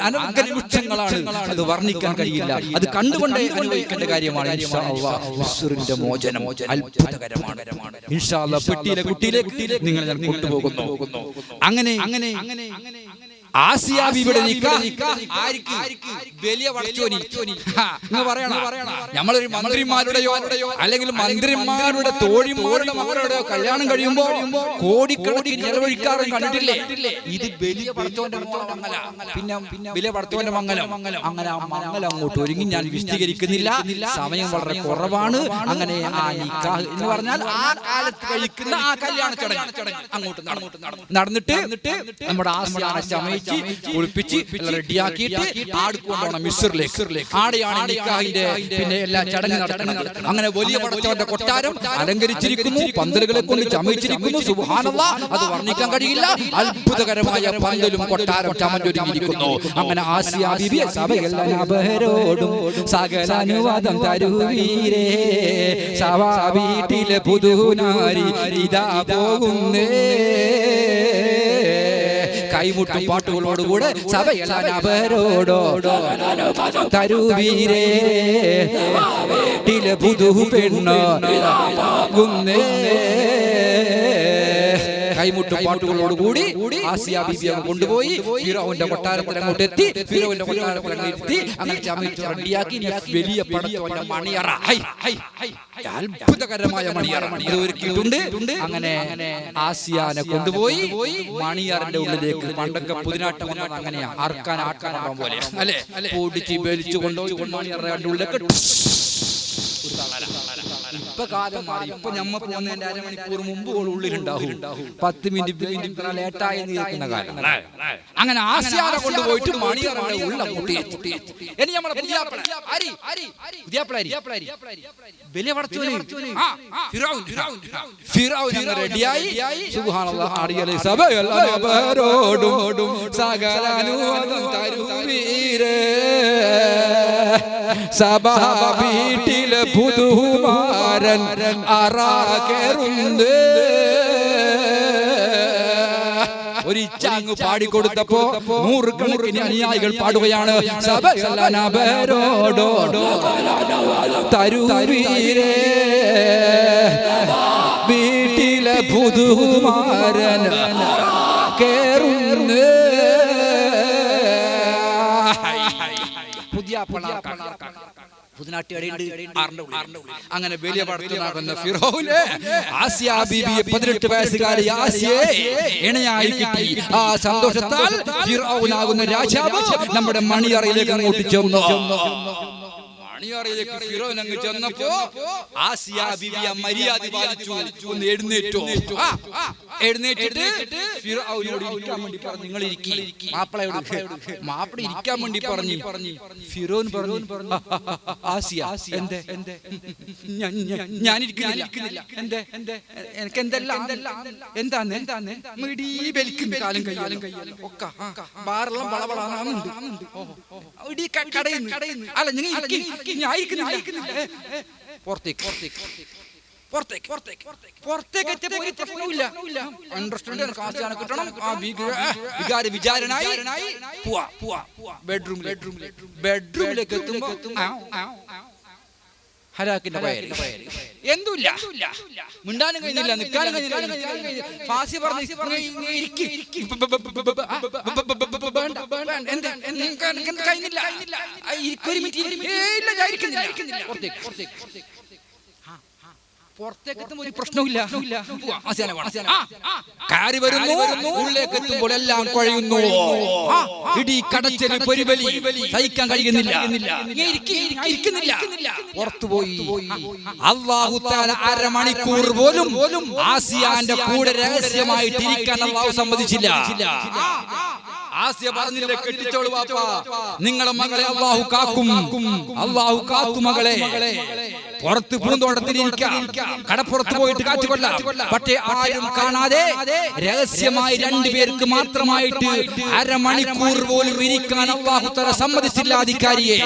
S1: അനർഘനിമിഷങ്ങളാണ്. അത് വർണ്ണിക്കാൻ കഴിയില്ല, അത് കണ്ടുകൊണ്ടേ അനുഭവിക്കേണ്ട കാര്യമാണ്. ഇൻഷാ അല്ലാഹ് മിസ്റിന്റെ മോചനം അത്ഭുതകരമാണ്. ഇൻഷാ അല്ലാഹ് പെട്ടിയിലെ കുട്ടിയിലേക്ക് നിങ്ങളെ ഞാൻ കൊണ്ടുപോകുന്നു. അങ്ങനെ ആസിയ ബീവിയുടെ നിക്കാഹ് വലിയ പടച്ചോനി നമ്മളൊരു മന്ത്രിമാരുടെയോ അല്ലെങ്കിൽ മന്ത്രിമാരുടെ തോഴിമാരുടെ മക്കളുടെയോ കല്യാണം കഴിയുമ്പോ കോടിക്കണക്കിന് ചെലവഴിക്കാറ് കണ്ടിട്ടില്ലേ? ഇത് വലിയ പടച്ചോന്റെ മംഗല, പിന്നെ വലിയ പടച്ചോന്റെ മംഗലം. അങ്ങനെ ആ മംഗലം അങ്ങോട്ട് ഒരുങ്ങി ഞാൻ വിശദീകരിക്കുന്നില്ല, സമയം വളരെ കുറവാണ്. അങ്ങനെ ആ നിക്കാഹ് എന്ന് പറഞ്ഞാൽ ആ കാലത്ത് കഴിക്കുന്ന ആ കല്യാണ ചടങ്ങ് അങ്ങോട്ട് നടന്നിട്ട് നമ്മുടെ ആസിയാനെ ചമയിച്ച് കുളിപ്പിച്ച് റെഡിയാക്കിയിട്ട് ആടിക്കൊണ്ടോണം മിസ്റിലേക്ക്. ആടെയാണ് നിക്കാഹിന്റെ പിന്നെ എല്ലാ ചടങ്ങ് നടക്കുന്നത്. അങ്ങനെ വലിയ പടച്ചവന്റെ കൊട്ടാരം അലങ്കരിച്ചിരിക്കുന്നു, പന്തലുകളെ കൊണ്ട് ചമയിച്ചിരിക്കുന്നു. സുബ്ഹാനല്ലാഹ്, അത് വർണ്ണിക്കാൻ കഴിയില്ല. അത്ഭുതകരമായ പന്തലും കൊട്ടാരം ചമഞ്ഞൊരുങ്ങിയിരിക്കുന്നു. അങ്ങനെ ആസിയ ബീബി സഭയെല്ലാവരോടും സകല അനുവാദം തരുവീരേ, സവാ വീട്ടിലെ പുതുനാരി ഇതാ പോകുന്നേ. കൈമുട്ടും പാട്ടുകളോടുകൂടെ സഭയെല്ലാവരോടോ തരുവീരേ, വീട്ടിലെ പുതു പെണ്ണ് കൈമുട്ടും പാട്ടുകളോടുകൂടി ആസിയ ബീബി കൊണ്ടുപോയി ഫിറഔന്റെ കൊട്ടാരത്തിൽ അങ്ങോട്ട് എത്തി. ഫിറഔന്റെ കൊട്ടാരത്തിൽ എത്തി അങ്ങനെ ചമയിച്ച് റെഡിയാക്കി വലിയ പടച്ചവന്റെ മണിയറ, അത്ഭുതകരമായ മണിയറ ഒരുക്കിയിട്ടുണ്ട്. അങ്ങനെ ആസിയാനെ കൊണ്ടുപോയി മണിയറിന്റെ ഉള്ളിലേക്ക്, പണ്ടൊക്കെ പുതിനാട്ടം അങ്ങനെയാ, ആർക്കാൻ പോലെ അല്ലെ, പൊടിച്ച് വലിച്ചു കൊണ്ടുപോയി മണിയറയുടെ ഉള്ളിലേക്ക്. ഇപ്പൊ കാലം മാറി, ഇപ്പൊ ഞമ്മ പോകുന്നതിന്റെ അരമണിക്കൂർ മുമ്പ് ഉള്ളിലുണ്ടാവും, 10 മിനിറ്റ് ലേറ്റായി നിൽക്കുന്ന കാലം. അങ്ങനെ ആസിയാനെ കൊണ്ടുപോയിട്ട് മണിയറയുടെ ഉള്ള മുട്ടി. ഇനി നമ്മളെ റെഡിയായി. സുബ്ഹാനല്ലാഹ്, അടിയലെ സഭയെല്ലാവരോടും സകല അനുവാദം തരുവീരേ, സഭാ വീട്ടിലെ പുതുമാരൻ അറാകരുന്നേ. ഒരു ഇച്ചാങ്ങ് പാടിക്കൊടുത്തപ്പോ 100 കണക്കിന് അനുയായികൾ പാടുകയാണ്, സഭയെല്ലാവരോടോ തരുവീരേ, വീട്ടിലെ പുതുമാരൻ കേറുന്നു പുതിയ അങ്ങനെ വലിയ പടത്തുണ്ടാകുന്ന ഫിറൗനെ ആസിയ ബീബിയെ 18 വയസ്സുകാരി ആസിയയെ ഇണയായി കിട്ടി. ആ സന്തോഷത്താൽ ഫിറൗനാകുന്ന രാജാവ് നമ്മുടെ മണിയറയിലേക്ക് അങ്ങോട്ട് ചെന്നു. മണിയറയിലേക്ക് ഫിറൗൻ അങ്ങ് ചെന്നപ്പോ ആസിയ ബീബിയെ മര്യാദ പാലിച്ചു. ഒന്ന് എഴുന്നേറ്റിട്ട് ഫിറൗനോട് ഇരിക്കാൻ വേണ്ടി പറഞ്ഞു. നിങ്ങൾ ഇരിക്കി. മാപ്പിള ഇരിക്കാൻ വേണ്ടി പറഞ്ഞു. ഫിറൗൻ പറഞ്ഞു, ആസിയ ഞാൻ ഇരിക്കുന്നില്ല. എനിക്ക് എന്തെല്ലാം എന്താന്ന് കാലും കയ്യാലും ഒക്കെ ബാറെല്ലാം വളവളാണുണ്ട്. അല്ല നിങ്ങൾ വിചാരനായി ബെഡ്റൂമിലേക്ക് എത്തുമ്പോ ഹലാക്കിന്റെ എന്തുമില്ല, മിണ്ടാനും കഴിഞ്ഞില്ല, നിൽക്കാനും കഴിഞ്ഞില്ല. ഫാസി പറഞ്ഞു കഴിഞ്ഞില്ല. പുറത്തേക്കെത്തുമ്പോ ഒരു പ്രശ്നമില്ല. കയറി വരുന്നു, ഉള്ളിലേക്ക് എത്തുമ്പോൾ എല്ലാം കുഴയുന്നു. ഇടി കടച്ചല് പൊരിബലി സഹിക്കാൻ കഴിയുന്നില്ല. പുറത്തുപോയി അല്ലാഹു തആല അരമണിക്കൂർ പോലും ആസിയാന്റെ കൂടെ രഹസ്യമായിട്ട് ഇരിക്കാൻ അല്ലാഹു സമ്മതിച്ചില്ല. ആസിയ പറഞ്ഞില്ലേ, കെട്ടിച്ചോളൂ വാപ്പാ, നിങ്ങളെ മകളെ അല്ലാഹു കാക്കും. അല്ലാഹു കാത്തു മകളെ. പുറത്ത് പൂന്തോട്ടത്തിലിരിക്കാം, കടപ്പുറത്ത് പോയിട്ട് കാറ്റുകൊള്ളാം. പക്ഷേ ആരും കാണാതെ രഹസ്യമായി 2 പേർക്ക് മാത്രമായിട്ട് അരമണിക്കൂർ പോലും ഇരിക്കാൻ അല്ലാഹു തആല സമ്മതിച്ചില്ല അധികാരിയെ.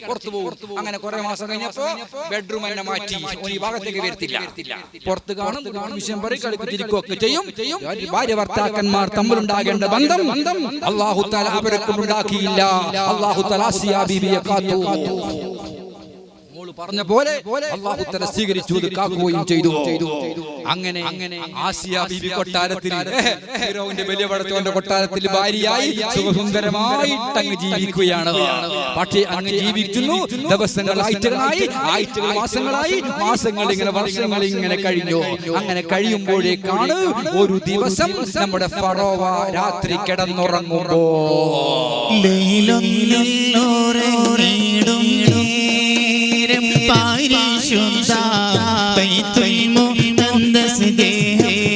S1: പുറത്തു പോകും. അങ്ങനെ കുറെ മാസം കഴിഞ്ഞപ്പോ ബെഡ്റൂം എന്നെ മാറ്റി, ഈ ഭാഗത്തേക്ക് വരത്തില്ല. പുറത്ത് കാണും, വിഷയം പറയും, കളിക്കുതിരിക്കുകയൊക്കെ ചെയ്യും. ഭാര്യ ഭർത്താക്കന്മാർ തമ്മിലുണ്ടാകേണ്ട ബന്ധം അല്ലാഹു തആല അവർക്കും ഉണ്ടാക്കിയില്ല. അല്ലാഹു തആല ആസിയ ബീബിയെ കാത്തു. പറഞ്ഞ പോലെ അല്ലാഹു തആല സ്വീകരിച്ചു, കാക്കുകയും ചെയ്തു. അങ്ങനെ ആസിയ ബീബി കൊട്ടാരത്തിൽ, ഫിറൗന്റെ വലിയ പടച്ചവന്റെ കൊട്ടാരത്തിൽ ഭാര്യയായി സുഖസുന്ദരമായിട്ട് അങ്ങ് ജീവിക്കുകയാണ്. പക്ഷേ അങ്ങ് ജീവിക്കുന്നു. ദിവസങ്ങൾ ആഴ്ചകളായി, ആഴ്ചകൾ മാസങ്ങളായി, മാസങ്ങൾ ഇങ്ങനെ വർഷങ്ങൾ ഇങ്ങനെ കഴിഞ്ഞു. അങ്ങനെ കഴിയുമ്പോഴേക്കാണ് ഒരു ദിവസം നമ്മുടെ ഫറോവ രാത്രി കിടന്നുറങ്ങുമ്പോ
S2: പരിശുദ്ധ ബൈത്തുൽ മുഖദ്ദസ്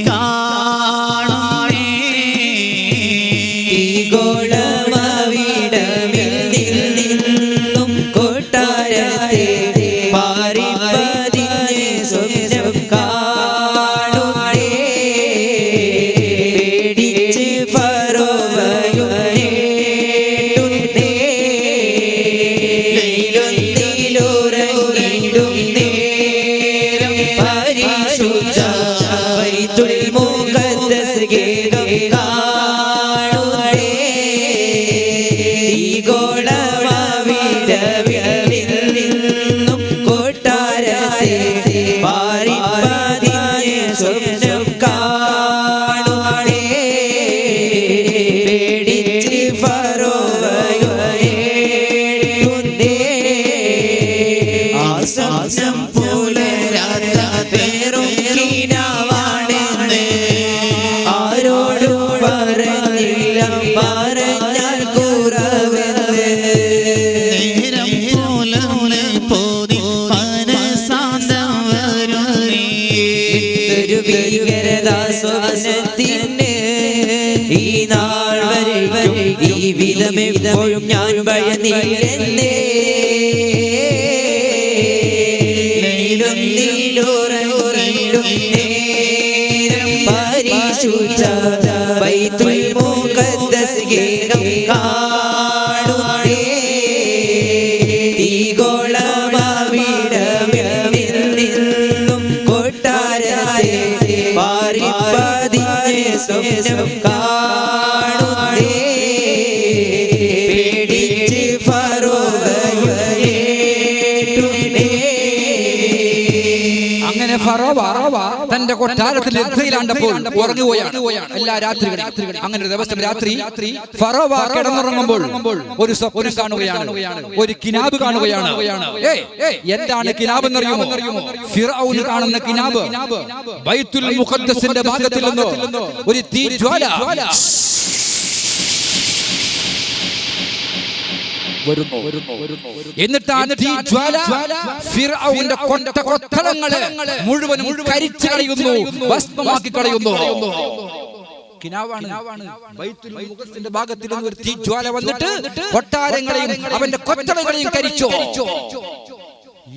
S2: കാണണേ. ഈ ഗോളമവിടമിൽ നിന്നും കൊട്ടാരത്തെ പാരിപ്പതിനെ സ്വപ്നം കാണണേ. പേടിച്ച് ഫറോവയും ഈ നാൾ വരെ ഈ വിധമെപ്പോഴും ഞാൻ ഭയന്നില്ലെന്നേ. പരിശുദ്ധ ബൈത്തുൽ മുഖദ്ദസ് കാണണേ. തീഗോളമവിടമിൽ നിന്നും കൊട്ടാരത്തെ പാരിപ്പതിനെ സ്വപ്നം കാണണേ. പേടിച്ച് ഫറോവയെ
S1: അങ്ങനെ ഫറോവ തന്റെ കൊട്ടാരത്തിൽ നിദ്രയിലാണ്ടപ്പോൾ ഉറങ്ങുകയാണ് എല്ലാ രാത്രികളും. അങ്ങനെ ഒരു ദിവസം രാത്രി ഫറോവ കിടന്നുറങ്ങുമ്പോൾ ഒരു സ്വപ്നം കാണുകയാണ്, ഒരു കിനാബ് കാണുകയാണ്. എന്താണ് കിനാബ് എന്നറിയുമോ? ഫിർഔൻ കാണുന്ന കിനാബ് ബൈത്തുൽ മുഖദ്ദസിന്റെ ഭാഗത്തിൽ നിന്ന് ഒരു തീജ്വാല വരുന്നു. എന്നിട്ട് ആ തീജ്വാല ഫിർഔന്റെ കൊത്തളങ്ങളെ മുഴുവനും കരിച്ചു കളയുന്നു, ഭസ്മമാക്കി കളയുന്നു. കിനാവാണ്. ബൈത്തുൽ മുഖദ്ദസിന്റെ ഭാഗത്തിൽ നിന്ന് ഒരു തീജ്വാല വന്നിട്ട് കൊട്ടാരങ്ങളെയും അവന്റെ കൊത്തളങ്ങളെയും കരിച്ചു.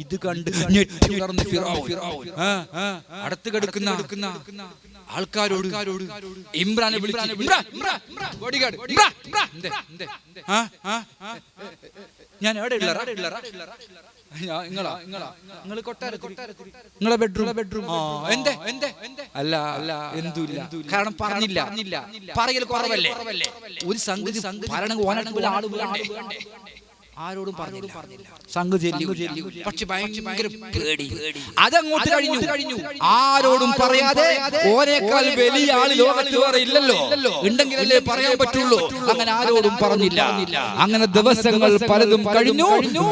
S1: ഇത് കണ്ട് ഞെട്ടി ഉണർന്ന ഫിർഔൻ അടുത്ത് കിടക്കുന്ന ആൾക്കാരോട് ഇമ്രാനെ വിളിച്ചു, ഞാൻ എവിടെ നിങ്ങളെ കൊട്ടാരത്തിൽ നിങ്ങളെ ബെഡ്റൂം അല്ല എന്തുമില്ല. കാരണം പറഞ്ഞില്ല, പറയൽ കുറവല്ലേ. ഒരു സംഗതി പറയണമെങ്കിൽ ആള് ആരോടും പറഞ്ഞില്ല. സംഗതി പക്ഷെ ഭയങ്കര പേടി. അതങ്ങോട്ട് കഴിഞ്ഞു. ആരോടും പറയാതെ ഓനേക്കാൾ വലിയ ആള് ലോകത്ത് വേറെ ഇല്ലല്ലോ, ഉണ്ടെങ്കിലല്ലേ പറയാൻ പറ്റുള്ളൂ. അങ്ങനെ ആരോടും പറഞ്ഞില്ല. അങ്ങനെ ദിവസങ്ങൾ പലതും കഴിഞ്ഞു.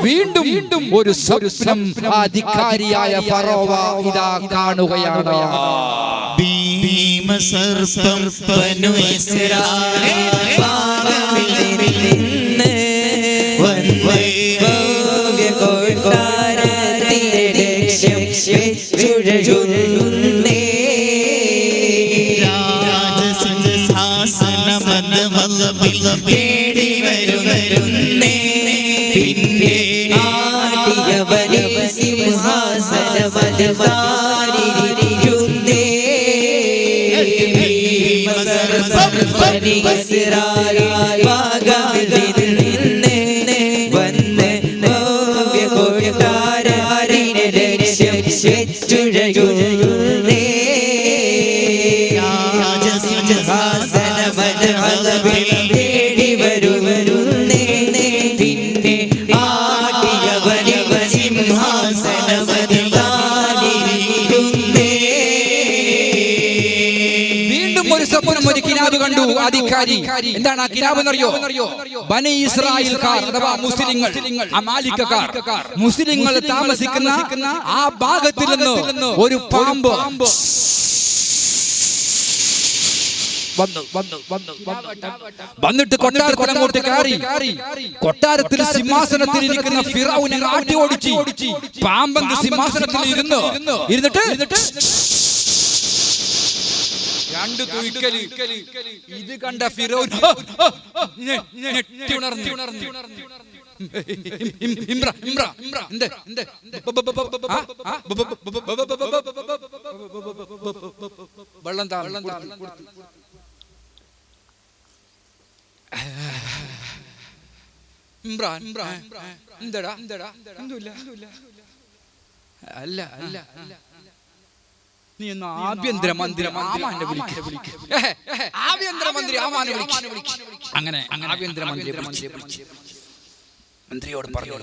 S1: വീണ്ടും ഒരു സ്വപ്നം അധികാരിയായ ഫറോവ ഇതാ കാണുകയാണ്.
S3: ഭീമസർപ്പം ബനു ഇസ്രായേൽ പേടി വരുന്നേ പിന്നെ ആടിയവനെ സിംഹാസനമതിരിക്കുന്നേ വന്ന് കൊട്ടാരിനെ ലക്ഷ്യം വെച്ചുഴയുന്നേ തേടി വരുന്നേ പിന്നെ ആടിയവനെ സിംഹാസനമതിരിക്കുന്നേ.
S1: വീണ്ടും ഒരു സ്വപ്നം, ഒരു കിനാബ് കണ്ടു അധികാരി. എന്താണ് ആ കിനാബ് എന്നറിയോ? ബനി ഇസ്രായേൽക്കാർ അഥവാ മുസ്ലിങ്ങൾ, അമാലിക്കക്കാർ, മുസ്ലിങ്ങൾ താമസിക്കുന്ന ആ ഭാഗത്തിൽ നിന്ന് ഒരു പാമ്പ് വന്നിട്ട് കൊട്ടാരത്തിൽ അങ്ങോട്ട് കയറി. കൊട്ടാരത്തിൽ സിംഹാസനത്തിൽ ഇരിക്കുന്ന ഫിറൗനെ ആട്ടി ഓടിച്ചു. പാമ്പ് സിംഹാസനത്തിൽ ഇരുന്നിട്ട് രണ്ട് തുയിക്കല്. ഇത് കണ്ട ഫിറൗൻ ഞെട്ടി ഉണർന്നു. വെള്ളം അല്ല നീ ഒന്ന് ആഭ്യന്തരമന്ത്രി ആമാനെ വിളിക്ക. അങ്ങനെ ആഭ്യന്തരമന്ത്രി മന്ത്രിയോട് പറഞ്ഞു,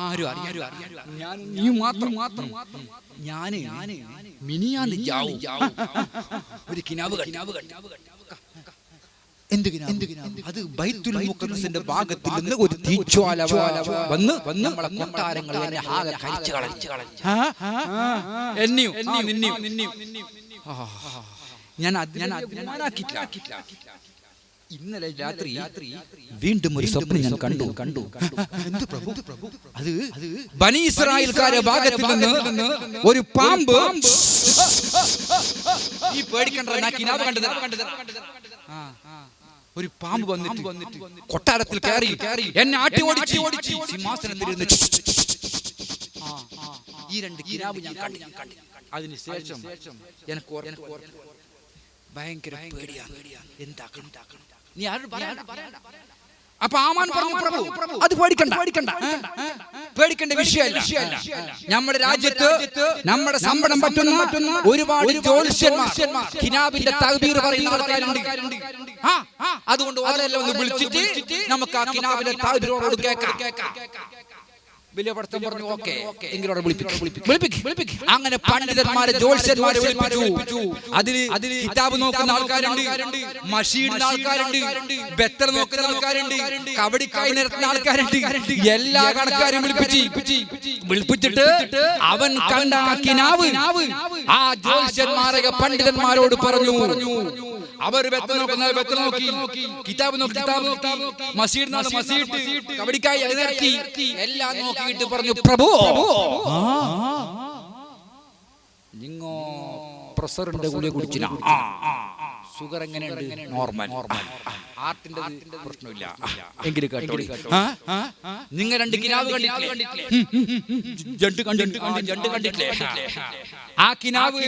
S1: ആരും അറിയാരും ഞാൻ നീ മാത്രം ഞാന് മിനിയാന്ന് ഒരു കിനാബ് അത് ബൈത്തുൽ മുഖദ്ദസിന്റെ ഭാഗത്തിൽ നിന്ന് ഒരു തീജ്വാല വന്ന് നമ്മളെ കൊട്ടാരങ്ങൾ എന്നെ ആകെ കരിച്ചു കളഞ്ഞു. ഞാൻ ഇന്നലെ രാത്രി വീണ്ടും ഒരു സ്വപ്നം ഞാൻ കണ്ടു. എന്ത് പ്രഭു? അത് ബനി ഇസ്രായേൽക്കാരുടെ ഭാഗത്തിൽ നിന്ന് ഒരു പാമ്പ്, ഈ പേടിക്കണ്ട, ഒരു പാമ്പ് വന്നിട്ട് കൊട്ടാരത്തിൽ കയറി എന്നെ ആട്ടി ഓടിച്ചു. സിംഹാസനത്തിൽ ഇരുന്ന് ഈ രണ്ട് കിനാബ് ഞാൻ കണ്ടു. അതിനുശേഷം എനിക്ക് ഭയങ്കര പേടിയാണ്. എന്താക്കണം നീ ആരോട് പറയണ്ട. അപ്പൊ ആമാൻ പറഞ്ഞു, പ്രഭു അത് പേടിക്കണ്ട വിഷയമല്ല. നമ്മുടെ രാജ്യത്ത് നമ്മുടെ ശമ്പളം പറ്റുന്ന ഒരുപാട് ജ്യോത്സ്യന്മാർ, കിനാബിന്റെ തഅ്ബീർ പറയുന്ന ആൾക്കാരുണ്ട്. അതുകൊണ്ട് അവരെല്ലാം ഒന്ന് വിളിച്ചിട്ട് നമുക്ക് ആ കിനാബിന്റെ തഅ്ബീറോട് കേൾക്കാം. വലിയ പഠിത്തം പറഞ്ഞു. ഓക്കെ എങ്കിലോടെ വിളിപ്പിക്കും. അങ്ങനെ പണ്ഡിതന്മാരെ ജ്യോത്സ്യന്മാരെ വിളിപ്പിച്ചു. അതിൽ കിതാബ് നോക്കുന്ന ആൾക്കാരുണ്ട്, മഷീടുന്ന ആൾക്കാരുണ്ട്, ബെത്തർ നോക്കുന്ന ആൾക്കാരുണ്ട്, കബഡിക്കായി നിരത്തുന്ന ആൾക്കാരുണ്ട്. എല്ലാ കണക്കാരും വിളിപ്പിച്ചിട്ട് അവൻ കണ്ട ആ കിനാവ് ആ ജ്യോത്സ്യന്മാരെ പണ്ഡിതന്മാരോട് പറഞ്ഞു. അവർ ബെത്തർ നോക്കി, കിതാബ് നോക്കി, മസീദ് കബഡിക്കായി നിരത്തി എല്ലാം നോക്കിയിട്ട് പറഞ്ഞു, പ്രഭു നിങ്ങോ പ്രഷറിന്റെ ഗുളിക കുടിച്ചില്ല, ഷുഗർ എങ്ങനെയുണ്ട്? നോർമൽ. ആർട്ടിന്റെ പ്രശ്നമില്ല. എങ്കിലും കേട്ടോ, നിങ്ങൾ 2 കിനാവ് കണ്ടിട്ടില്ലേ? ജണ്ട് കണ്ടിട്ടില്ലേ? ആ കിനാവ്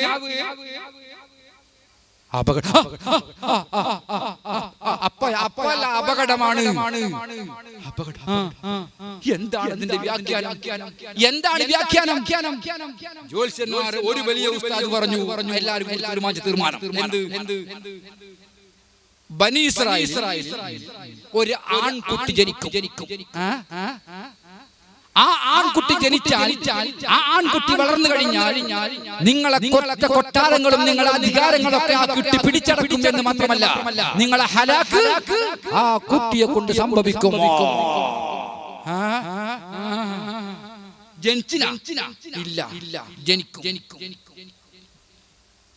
S1: അപകടമാണ്. എന്താണ് ഇതിന്റെ വ്യാഖ്യാനം? എന്താണ് വ്യാഖ്യാനം? ജ്യോത്സ്യന്മാർ ഒരു വലിയ ഉസ്താദ് പറഞ്ഞു. എല്ലാവരും തീരുമാനം. എന്ത്? ബനി ഇസ്രായേൽ ഒരു ആൺകുട്ടി ജനിക്കും. ആ ആൺകുട്ടി ജനിച്ചാൽ, ആ ആൺകുട്ടി വളർന്നു കഴിഞ്ഞാൽ നിങ്ങളെ കൊട്ടാരങ്ങളും നിങ്ങളെ അധികാരങ്ങളൊക്കെ ആ കുട്ടി പിടിച്ചടക്കും എന്ന് മാത്രമല്ല, നിങ്ങളെ ഹലാക്ക് ആ കുട്ടിയെ കൊണ്ട് സംഭവിക്കുമോ? ഇല്ല, ജനിക്കും.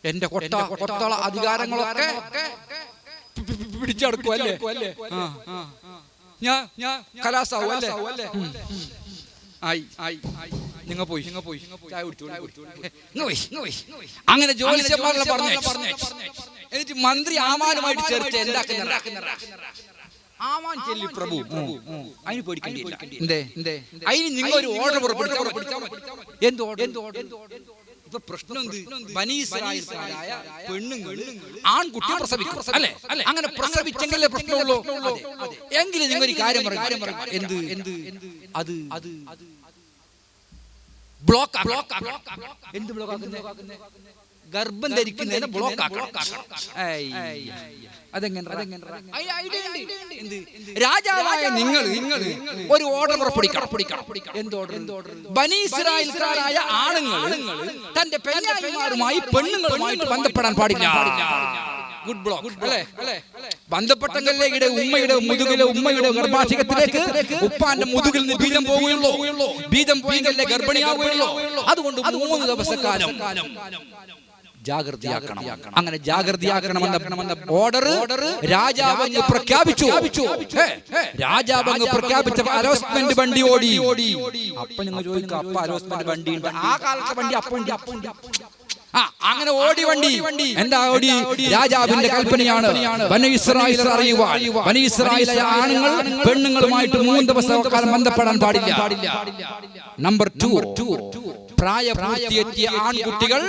S1: എന്റെ കൊട്ടാള അധികാരങ്ങളൊക്കെ പിടിച്ചടക്കും അല്ലേ? ഞാൻ കലാസാവും അല്ലേ? നിങ്ങൾ പോയി ചായ കുടിച്ചു. അങ്ങനെ ജ്യോത്സ്യന്മാരെ പറഞ്ഞു. എന്നിട്ട് മന്ത്രി ആമാനുമായിട്ട് ചേർത്ത് എന്താക്കുന്ന ആമാൻ ചെല്ലി, പ്രഭു അതിന് പേടിക്കേണ്ടിയില്ല. അതിന് നിങ്ങൾ ഒരു ഓർഡർ പുറപ്പെടുത്താൻ മതി. എന്ത് ഓർഡർ? ഇപ്പൊ പ്രശ്നം ബനി ഇസ്രായേൽക്കാരായ പെണ്ണുങ്ങൾ ആൺകുട്ടി പ്രസവിക്കും അല്ലേ? അങ്ങനെ പ്രസവിച്ചെങ്കിലേ പ്രശ്നമുള്ളൂ. എങ്കിലും നിങ്ങൾ ഒരു കാര്യം പറയും. എന്ത്? അത് ബ്ലോക്ക്. എന്ത് ബ്ലോക്ക്? ഗർഭം ധരിക്കുന്നതിന് ബ്ലോക്ക് ആക്കണം. രാജാവായ നിങ്ങൾ ഒരു ഓർഡർ പുറപ്പെടുവിക്കണം. എന്ത് ഓർഡർ? ബനി ഇസ്രായേൽക്കാരായ ആണുങ്ങൾ തന്റെ പെണ്ണായിമാരുമായി പെണ്ണുങ്ങളുമായിട്ട് ബന്ധപ്പെടാൻ പാടില്ല. ഗുഡ് ബ്ലോക്ക് അല്ലേ? ബന്ധപ്പെട്ടെങ്കിലേ ഉമ്മയുടെ മുതുകിലെ ഉമ്മയുടെ ഗർഭാശയത്തിലേക്ക് ഉപ്പാന്റെ മുതുകിൽ നിന്ന് ബീജം പോവുകയുള്ളൂ. ബീജം പോയെങ്കിലേ ഗർഭിണിയാവുകയുള്ളൂ. അതുകൊണ്ട് 3 ദിവസക്കാലം ജാഗ്രതയാക്കണം. അങ്ങനെ ജാഗ്രതയാക്കണമെന്ന ഓർഡർ രാജാവ് പ്രഖ്യാപിച്ചു. രാജാവ് പ്രഖ്യാപിച്ച അലോസ്മെന്റ് വണ്ടി ഓടി. അപ്പൊ നിങ്ങൾ ചോദിക്കും, അപ്പ അലോസ്മെന്റ് വണ്ടി ഉണ്ട്? ആ കാലത്തെ വണ്ടി അപ്പുണ്ട്. അങ്ങനെ ഓടി വണ്ടി. എന്താ ഓടി? രാജാവിന്റെ കൽപ്പനയാണ് ബനി ഇസ്രായേൽ അറിയുവാൻ. ബനി ഇസ്രായേലിലെ ആണുങ്ങൾ പെണ്ണുങ്ങളുമായിട്ട് 3 ദിവസക്കാലം ബന്ധപ്പെടാൻ പാടില്ല. നമ്പർ 2, പ്രായപൂർത്തിയെത്തിയ ആൺകുട്ടികൾ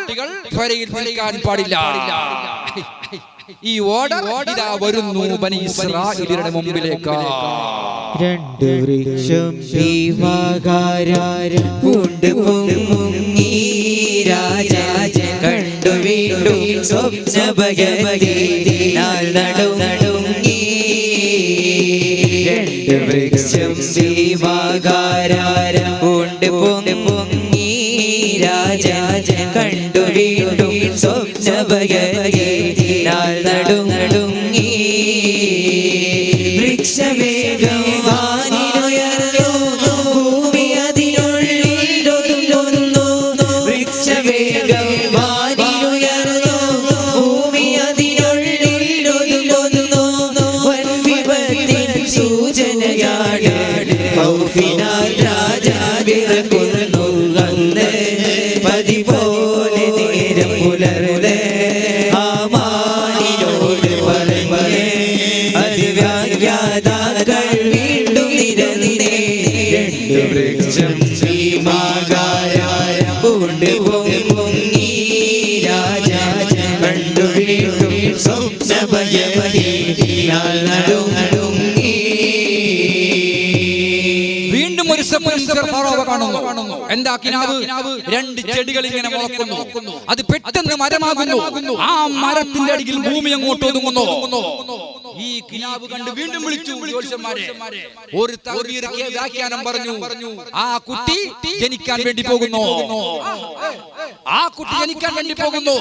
S1: ത്വരയിൽ നിൽക്കാൻ പാടില്ല. ഈ ഓർഡർ ഇതാ വരുന്നു ബനി ഇസ്രായേലിന്റെ മുമ്പിലേക്ക്.
S2: 2 വൃക്ഷം ഭീമാകാരം പൊങ്ങി രാജാ കണ്ടു വീണ്ടും സ്വപ്നഭഗവതി നടുങ്ങി. 2 വൃക്ഷം ഭീമാകാരം പൊങ്ങി രാജാ കണ്ടു വീണ്ടും സ്വപ്നഭഗവതി നടുങ്ങി. വൃക്ഷവേഗം വാനിലുയർന്നു, ഭൂമി അതിനുള്ളിലൊതുങ്ങുന്നു. വൃക്ഷവേഗം വാനിലുയർന്നു, ഭൂമി അതിനുള്ളിലൊതുങ്ങുന്നു. വൻ വിപത്തിൻ സൂചനയാണ് ഖൗഫിനാൽ രാജാവിറക്കുന്നു. അന്ന് പതിപോലെ നേരം പുലർന്ന് ആമാനിനോട് പറഞ്ഞേ അതിവ്യാഖ്യാതാക്കൾ വീണ്ടും നിരന്നേ. 2 വൃക്ഷം ഭീമാകാരായ പൊങ്ങി രാജാ കണ്ടു വീണ്ടും സ്വപ്നഭഗവതി നടുങ്ങി.
S1: വീണ്ടും ഒരു സ്വപ്നം ഫറോവ കാണുന്നു. എന്താ കിനാവ്? രണ്ട് ചെടികൾ ഇങ്ങനെ മുളക്കുന്നു. അത് പെട്ടെന്ന് മരമാകുന്നു. ആ മരത്തിന്റെ അടിയിൽ ഭൂമി അങ്ങോട്ട് ഒതുങ്ങുന്നു. ഈ കിനാവ് കണ്ട് വീണ്ടും വിളിച്ചു ജ്യോത്സ്യന്മാരെ. ഒരു തൗബീറിന്റെ വ്യാഖ്യാനം പറഞ്ഞു. ആ കുട്ടി ജനിക്കാൻ വേണ്ടി പോകുന്നു. ആ കുട്ടി ജനിക്കാൻ വേണ്ടി പോകുന്നു.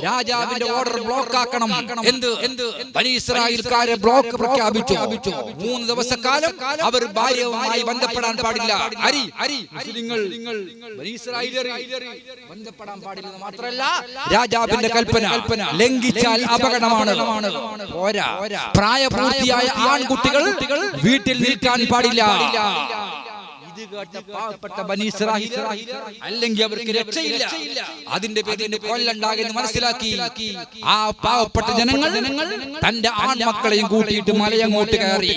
S1: രാജാവിന്റെ ഓർഡർ ബ്ലോക്ക് ആക്കണം. എന്ത് ബനി ഇസ്രായേൽക്കാരെ ബ്ലോക്ക് പ്രഖ്യാപിച്ചു. 3 ദിവസക്കാലം അവർ ഭാര്യയുമായി ബന്ധപ്പെടാൻ പാടില്ല. മുസ്ലിങ്ങൾ ബനി ഇസ്രായേലിയർ ബന്ധപ്പെടാൻ പാടില്ല. മാത്രമല്ല രാജാവിന്റെ കൽപ്പന ലംഘിച്ചാൽ അപകടമാണ്. പോരാ, പ്രായപൂർത്തിയായ ആൺകുട്ടികൾ വീട്ടിൽ നിൽക്കാൻ പാടില്ല. ഇത് കേട്ട പാവപ്പെട്ട ബനി ഇസ്രായേൽ അല്ലെങ്കിൽ അവർക്ക് രക്ഷയില്ല. അതിന്റെ പേരിൽ കൊല്ലണ്ടാകുമെന്ന് മനസ്സിലാക്കി ആ പാവപ്പെട്ട ജനങ്ങൾ തന്റെ ആൺമക്കളെയും കൂട്ടിയിട്ട് മലയങ്ങോട്ട് കയറി.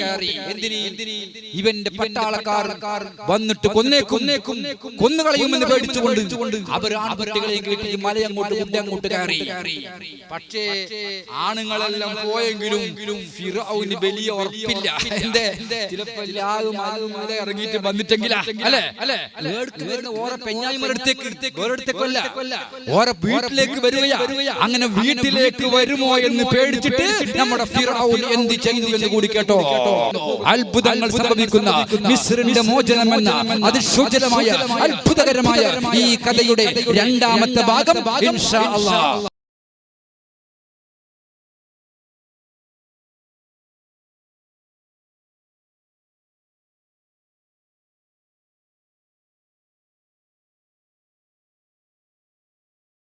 S1: ഇവന്റെ പട്ടാളക്കാർ വന്നിട്ട് കൊന്നുകളയുമെന്ന് പേടിച്ചുകൊണ്ട് അവർ ആൺകുട്ടികളെയും കൂട്ടി മലയങ്ങോട്ട് കയറി. പക്ഷേ ആണുങ്ങളെല്ലാം പോയെങ്കിലും ഫിറഔന് വലിയ ഉറപ്പില്ല. ചിലപ്പോൾ ഇറങ്ങിയിട്ട് വന്നിട്ടെങ്കിൽ വീട്ടിലേക്ക് വരികയാ. അങ്ങനെ വീട്ടിലേക്ക് വരുമോ എന്ന് പേടിച്ചിട്ട് നമ്മുടെ ഫിറഔൻ എന്ത് ചെയ്തു എന്ന് കൂടി കേട്ടോ. അത്ഭുതങ്ങൾ സംഭവിക്കുന്ന മിസ്രിന്റെ മോചനമെന്ന അതിശോചനമായ അത്ഭുതകരമായ ഈ കഥയുടെ 2ാമത്തെ ഭാഗം ഇൻഷാ അല്ലാഹ്